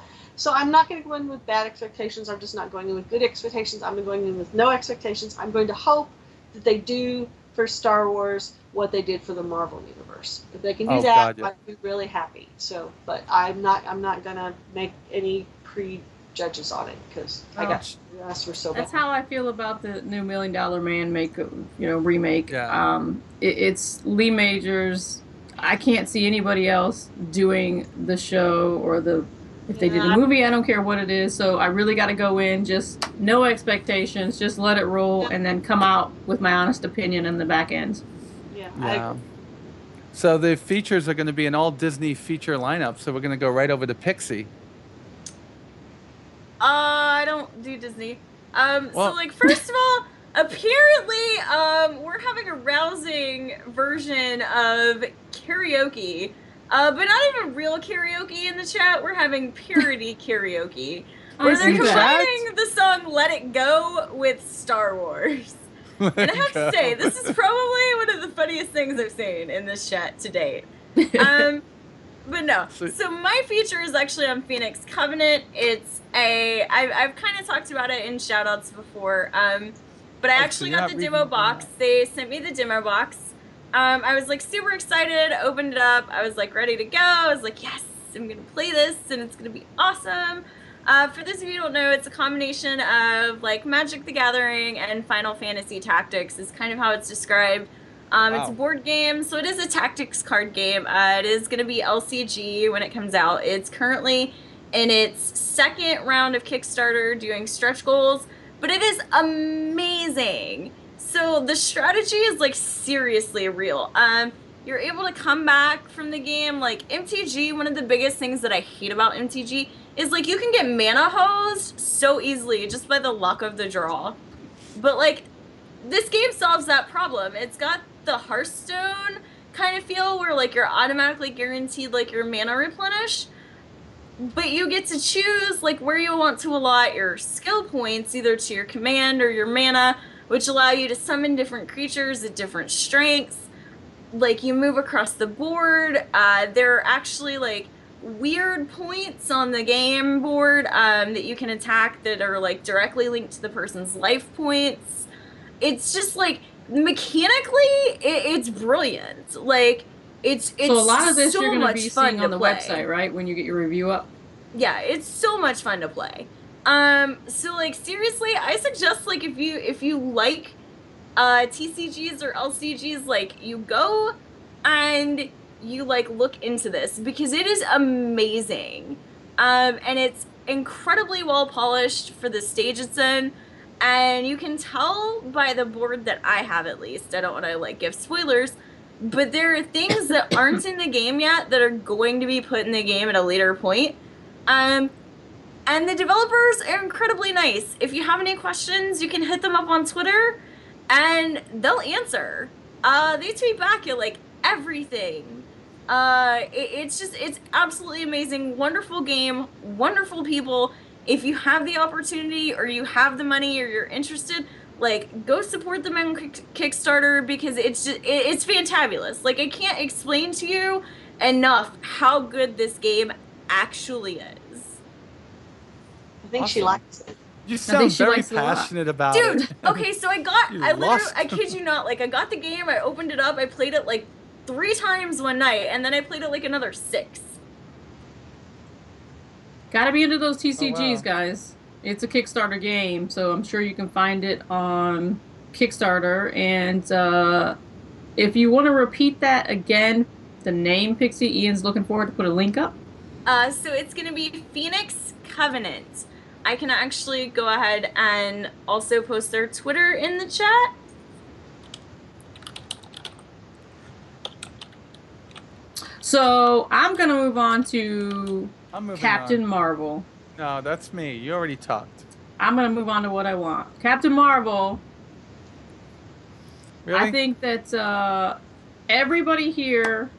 I'm not going to go in with bad expectations. I'm just not going in with good expectations. I'm going in with no expectations. I'm going to hope that they do for Star Wars what they did for the Marvel universe. If they can do Oh that, God, yeah. I'd be really happy. So, but I'm not going to make any prejudges on it because I Oh. got asked for so bad. That's how I feel about the new $1 Million Man remake. Yeah. It's Lee Majors. I can't see anybody else doing the show or if they did a Yeah, movie, I don't care what it is. So I really got to go in, just no expectations, just let it roll, and then come out with my honest opinion in the back end. yeah, I Yeah. agree. So the features are going to be an all Disney feature lineup. So we're going to go right over to Pixie. I don't do Disney. So Well, like first of all, apparently we're having a rousing version of karaoke. But not even real karaoke in the chat. We're having parody karaoke. Where they're see that. combining the song Let It Go with Star Wars. And I have to say, this is probably one of the funniest things I've seen in this chat to date. But no. So my feature is actually on Phoenix Covenant. I've kind of talked about it in shoutouts before. But I actually got the demo box. They sent me the demo box. I was like super excited, opened it up. I was like ready to go. I was like, yes, I'm gonna play this and it's gonna be awesome. For those of you who don't know, it's a combination of like Magic the Gathering and Final Fantasy Tactics is kind of how it's described. It's a board game, so it is a tactics card game. It is going to be LCG when it comes out. It's currently in its second round of Kickstarter doing stretch goals, but it is amazing. So the strategy is like seriously real. You're able to come back from the game. Like MTG, one of the biggest things that I hate about MTG is like you can get mana hosed so easily just by the luck of the draw. But like this game solves that problem. It's got the Hearthstone kind of feel where like you're automatically guaranteed like your mana replenish, but you get to choose like where you want to allot your skill points either to your command or your mana, which allow you to summon different creatures at different strengths. Like you move across the board. There are actually like weird points on the game board that you can attack that are like directly linked to the person's life points. It's just like mechanically it's brilliant. Like it's so a lot of this so you're going to be seeing on the play. website, right, when you get your review up? Yeah, it's so much fun to play. So like seriously, I suggest like if you like TCGs or LCGs, like you go and you like look into this because it is amazing. And it's incredibly well polished for the stage it's in. And you can tell by the board that I have, at least. I don't want to like give spoilers, but there are things that aren't in the game yet that are going to be put in the game at a later point. And the developers are incredibly nice. If you have any questions, you can hit them up on Twitter and they'll answer. They tweet back at like everything. It's absolutely amazing. Wonderful game, wonderful people. If you have the opportunity or you have the money or you're interested, like go support them on Kickstarter because it's fantabulous. Like I can't explain to you enough how good this game actually is. I think she Awesome. likes it. You I sound think she very likes it a lot. passionate about Dude, it. okay, so I kid you not, like I got the game, I opened it up, I played it like 3 times one night, and then I played it like another 6. Gotta be into those TCGs, wow. guys. It's a Kickstarter game, so I'm sure you can find it on Kickstarter. And if you want to repeat that again, the name Pixie, Ian's looking forward to put a link up. So it's gonna be Phoenix Covenant. I can actually go ahead and also post their Twitter in the chat. So I'm gonna move on to I'm moving Captain on. Marvel. No, that's me. You already talked. I'm gonna move on to what I want. Captain Marvel. Really? I think that everybody here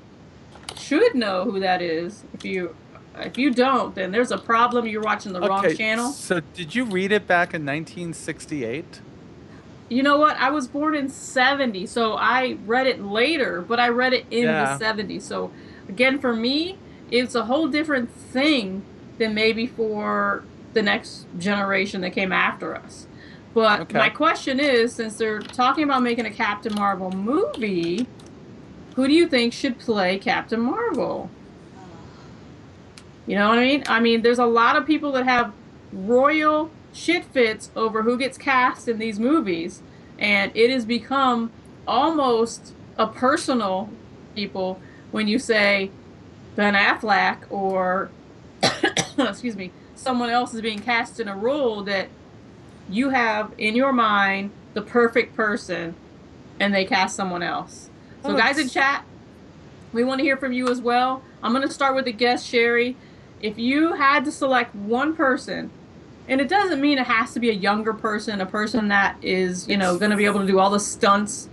should know who that is. If you don't, then there's a problem. You're watching the wrong channel. So did you read it back in 1968? You know what? I was born in 70, so I read it later, but I read it in the 70s. So again, for me, it's a whole different thing than maybe for the next generation that came after us. But my question is, since they're talking about making a Captain Marvel movie, who do you think should play Captain Marvel? You know what I mean? I mean, there's a lot of people that have royal shit fits over who gets cast in these movies, and it has become almost a personal people when you say Ben Affleck or excuse me, someone else is being cast in a role that you have in your mind the perfect person and they cast someone else. So guys in chat, we want to hear from you as well. I'm going to start with the guest, Sherry. If you had to select one person, and it doesn't mean it has to be a younger person, a person that is, you know, going to be able to do all the stunts,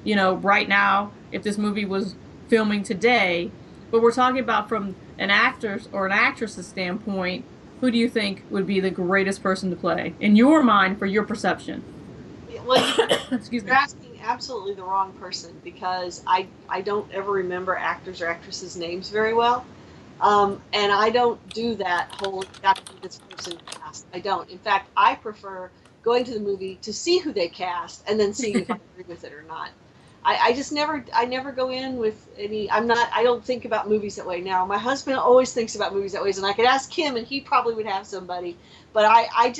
you know, right now, if this movie was filming today, but we're talking about from an actor's or an actress's standpoint, who do you think would be the greatest person to play in your mind for your perception? Well, Excuse me. you're asking absolutely the wrong person because I don't ever remember actors or actresses' names very well. And I don't do that whole got to be this person cast. I don't. In fact, I prefer going to the movie to see who they cast and then seeing if I agree with it or not. I just never go in with any, I don't think about movies that way now. My husband always thinks about movies that way, and I could ask him and he probably would have somebody, but I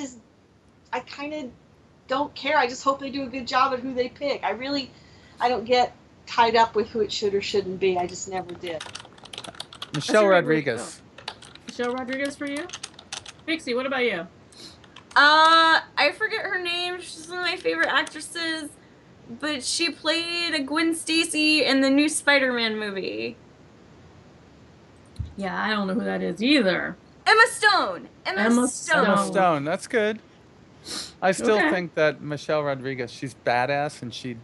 kind of don't care. I just hope they do a good job at who they pick. I don't get tied up with who it should or shouldn't be. I just never did. Michelle Rodriguez. Michelle Rodriguez for you? Pixie, what about you? I forget her name. She's one of my favorite actresses, but she played a Gwen Stacy in the new Spider-Man movie. Yeah, I don't know who that is either. Emma Stone. Emma Stone. Emma Stone. That's good. I still Okay. think that Michelle Rodriguez, she's badass and she'd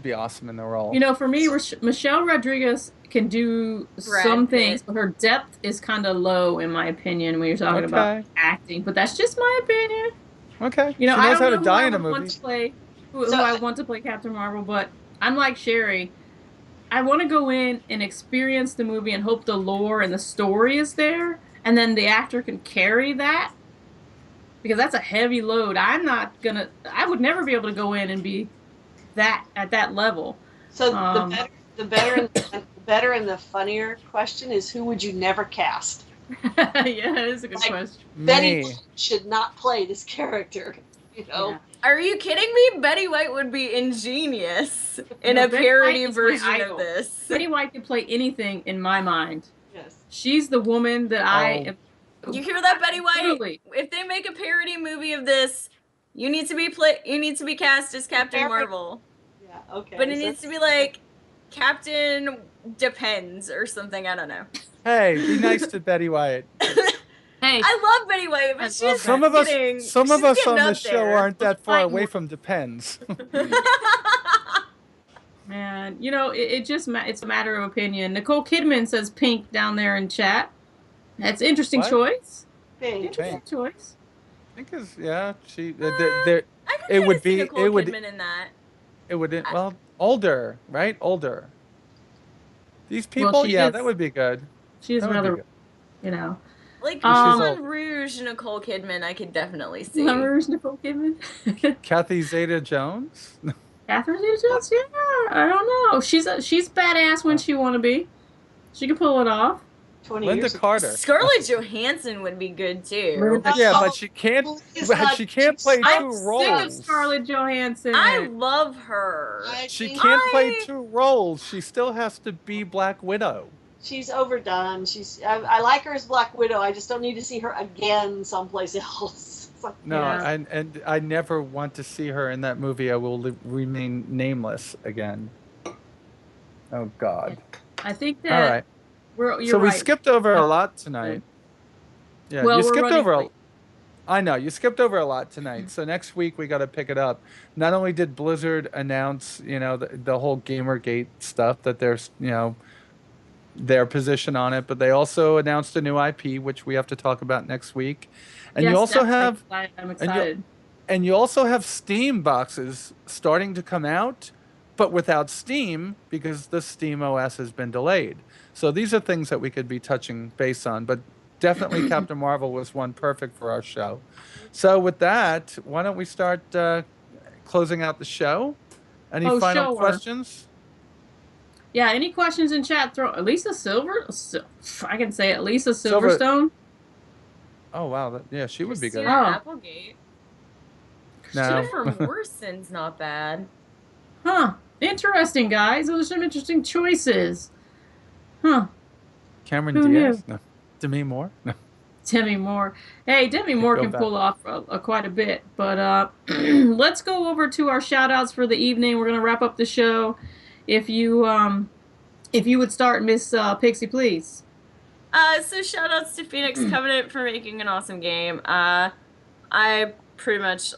be awesome in the role. You know, for me, Michelle Rodriguez can do some things, but her depth is kind of low, in my opinion, when you're talking about acting. But that's just my opinion. Okay. You know, she knows I don't how know to who die I in a would want movie. to play, who I want to play Captain Marvel, but I'm like Sherry. I want to go in and experience the movie and hope the lore and the story is there, and then the actor can carry that. Because that's a heavy load. I would never be able to go in and be that at that level. So the better and the funnier question is, who would you never cast? Yeah, that is a good question. Betty White should not play this character. You know. Yeah. Are you kidding me? Betty White would be ingenious in a parody version of this. Betty White can play anything in my mind. Yes. She's the woman that I am. You hear that, Betty White? Totally. If they make a parody movie of this, You need to be cast as Captain Very- Marvel. Yeah, okay. But it so needs to be like Captain Depends or something. I don't know. Hey, be nice to Betty White. Hey, I love Betty White, I but she's love Some of us, getting, some of she's us getting on up this show there. aren't that far fight away more. from Depends. man, it just it's a matter of opinion. Nicole Kidman says pink down there in chat. That's an interesting What? choice. Pink. Interesting Pink. choice. I think is yeah. She I there. could It kind would of see be. Nicole It would. Kidman in that. It would. Well, older, right? Older. These Well, people, she yeah, is. that would be good. She is That would be rather, good. you know. Like She's Moulin old. Rouge, Nicole Kidman, I could definitely see. Moulin Rouge, Nicole Kidman. Kathy Zeta-Jones. Catherine Zeta-Jones. Yeah, I don't know. She's badass when she want to be. She can pull it off. 20 Linda years ago. Carter. Scarlett Johansson would be good too. Linda- Yeah, Oh, but she can't. please, God, She can't play she's- two I'm sick of roles. Scarlett Johansson. I love her. She think can't play I- two roles. She still has to be Black Widow. She's overdone. I like her as Black Widow. I just don't need to see her again someplace else. It's like, No, Yeah. and I never want to see her in that movie. I will remain nameless again. Oh God. I think All that right. you're So we right. skipped over a lot tonight. Yeah, Well, you we're skipped running over. late. I know you skipped over a lot tonight. So next week we got to pick it up. Not only did Blizzard announce, the whole GamerGate stuff that there's, their position on it, but they also announced a new IP, which we have to talk about next week. And you Yes, also definitely. have, I'm you- excited. and you also have Steam boxes starting to come out, but without Steam because the Steam OS has been delayed. So these are things that we could be touching base on, but definitely Captain Marvel was one perfect for our show. So with that, why don't we start closing out the show? Any Oh, final sure. questions? Yeah, any questions in chat? Throw Lisa I can say it. Lisa Silver- Silverstone. Oh wow, yeah, she would be good. Christina Oh. Applegate. No. Jennifer Morrison's not bad. Huh. Interesting, guys. Those are some interesting choices. Huh. Cameron Who Diaz? knew? No. Demi Moore? No. Demi Moore. Hey, Demi Moore Go can back. pull off quite a bit. But let's go over to our shout outs for the evening. We're going to wrap up the show. If you would start, Miss Pixie, please. So shout outs to Phoenix Covenant for making an awesome game. I pretty much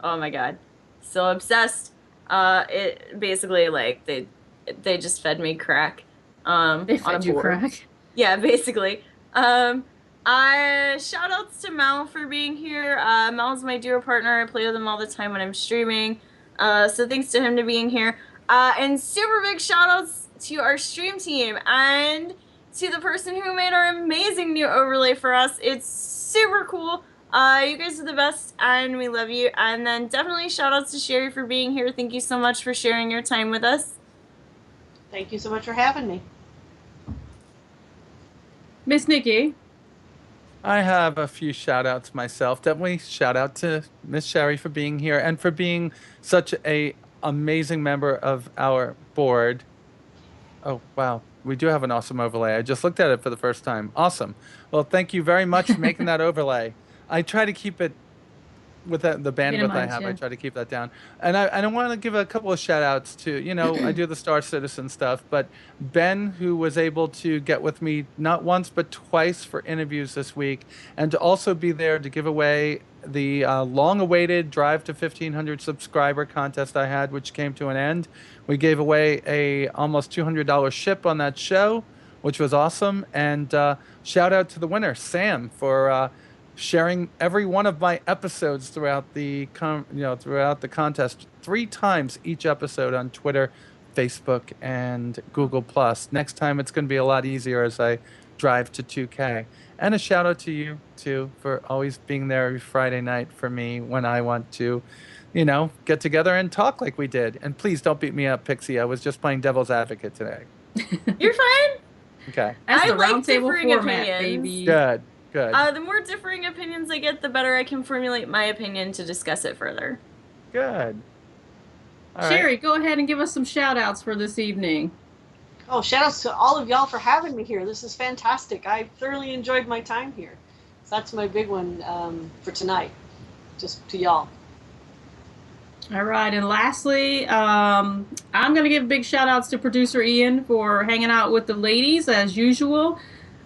oh my god, so obsessed. It basically they just fed me crack. They on a fed you board. crack. Yeah, basically. I shout outs to Mel for being here. Mel's my duo partner. I play with him all the time when I'm streaming. So thanks to him to being here. And super big shout outs to our stream team and to the person who made our amazing new overlay for us. It's super cool. You guys are the best and we love you. And then definitely shout outs to Sherry for being here. Thank you so much for sharing your time with us. Thank you so much for having me. Miss Nikki. I have a few shout outs myself. Definitely shout out to Miss Sherry for being here and for being such a amazing member of our board. Oh, wow. We do have an awesome overlay. I just looked at it for the first time. Awesome. Well, thank you very much for making that overlay. I try to keep it with the bandwidth I Minimize, have. yeah. I try to keep that down. And I want to give a couple of shout outs to, I do the Star Citizen stuff, but Ben, who was able to get with me not once, but twice for interviews this week, and to also be there to give away the long-awaited Drive to 1,500 subscriber contest I had, which came to an end. We gave away a almost $200 ship on that show, which was awesome. And shout out to the winner, Sam, for sharing every one of my episodes throughout the contest 3 times each episode on Twitter, Facebook, and Google+. Next time it's going to be a lot easier as I drive to 2K. And a shout out to you too for always being there every Friday night for me when I want to, get together and talk like we did. And please don't beat me up, Pixie. I was just playing devil's advocate today. You're fine. Okay. That's I the like round table differing format, opinions. baby. Good. Good. The more differing opinions I get, the better I can formulate my opinion to discuss it further. Good. All right. Sherry, go ahead and give us some shout outs for this evening. Oh, shout outs to all of y'all for having me here. This is fantastic. I thoroughly enjoyed my time here. So that's my big one for tonight. Just to y'all. All right, and lastly, I'm going to give big shout outs to producer Ian for hanging out with the ladies as usual,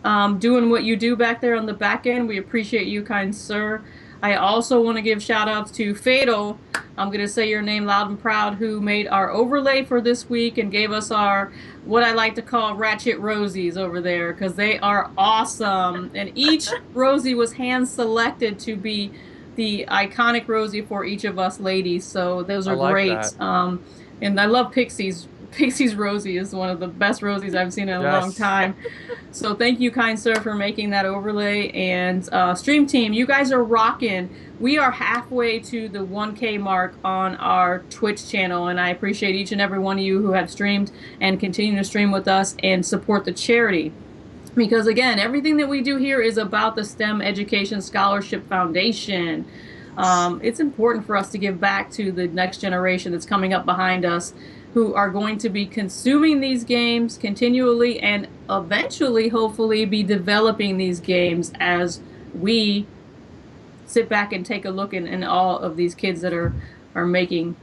doing what you do back there on the back end. We appreciate you, kind sir. I also want to give shout outs to Fatal. I'm going to say your name loud and proud, who made our overlay for this week and gave us our, what I like to call Ratchet Rosies over there, because they are awesome. And each Rosie was hand selected to be the iconic Rosie for each of us ladies. So those I are like great. that. And I love Pixie's. Pixie's Rosie is one of the best Rosies I've seen in a long Yes. time. So thank you, kind sir, for making that overlay. And Stream Team, you guys are rocking. We are halfway to the 1K mark on our Twitch channel, and I appreciate each and every one of you who have streamed and continue to stream with us and support the charity. Because again, everything that we do here is about the STEM Education Scholarship Foundation. It's important for us to give back to the next generation that's coming up behind us, who are going to be consuming these games continually and eventually, hopefully, be developing these games as we sit back and take a look in all of these kids that are making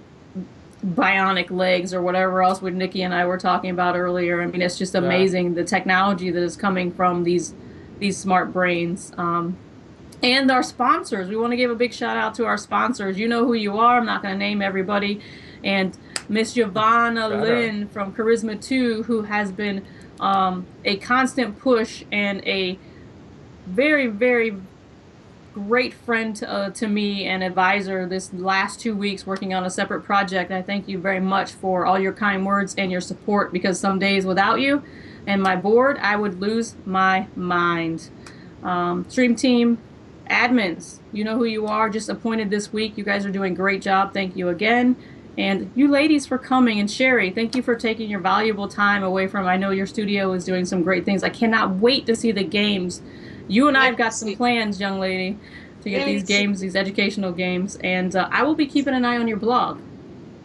bionic legs or whatever else what Nikki and I were talking about earlier. I mean, it's just Yeah. amazing the technology that is coming from these smart brains. And our sponsors. We want to give a big shout out to our sponsors. You know who you are. I'm not going to name everybody. And Miss Giovanna Better. Lynn from Charisma 2, who has been a constant push and a very, very great friend to me and advisor this last 2 weeks working on a separate project. I thank you very much for all your kind words and your support, because some days without you and my board, I would lose my mind. Stream Team admins, you know who you are, just appointed this week. You guys are doing a great job. Thank you again. And you ladies for coming. And Sherry, thank you for taking your valuable time away from, I know your studio is doing some great things. I cannot wait to see the games. You and I have got some plans, young lady, to get these games, these educational games. And I will be keeping an eye on your blog.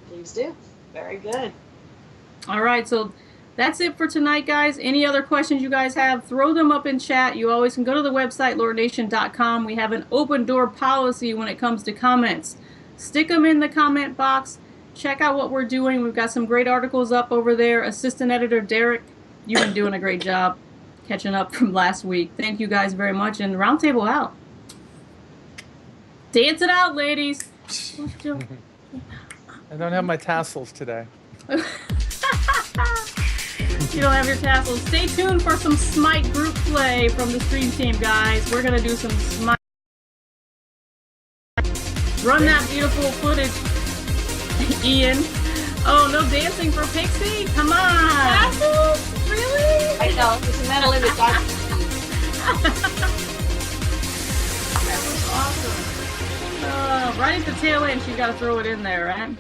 Please do. Very good. All right, so that's it for tonight, guys. Any other questions you guys have, throw them up in chat. You always can go to the website, lortnation.com. We have an open door policy when it comes to comments. Stick them in the comment box. Check out what we're doing. We've got some great articles up over there. Assistant Editor Derek, you've been doing a great job catching up from last week. Thank you guys very much, and Roundtable out. Dance it out, ladies. I don't have my tassels today. You don't have your tassels. Stay tuned for some Smite group play from the Stream Team, guys. We're going to do some Smite. Run that beautiful footage, Ian. Oh, no dancing for Pixie? Come on. Tassels? Really? I know. There's a metal image. That was awesome. Right at the tail end, you got to throw it in there, right?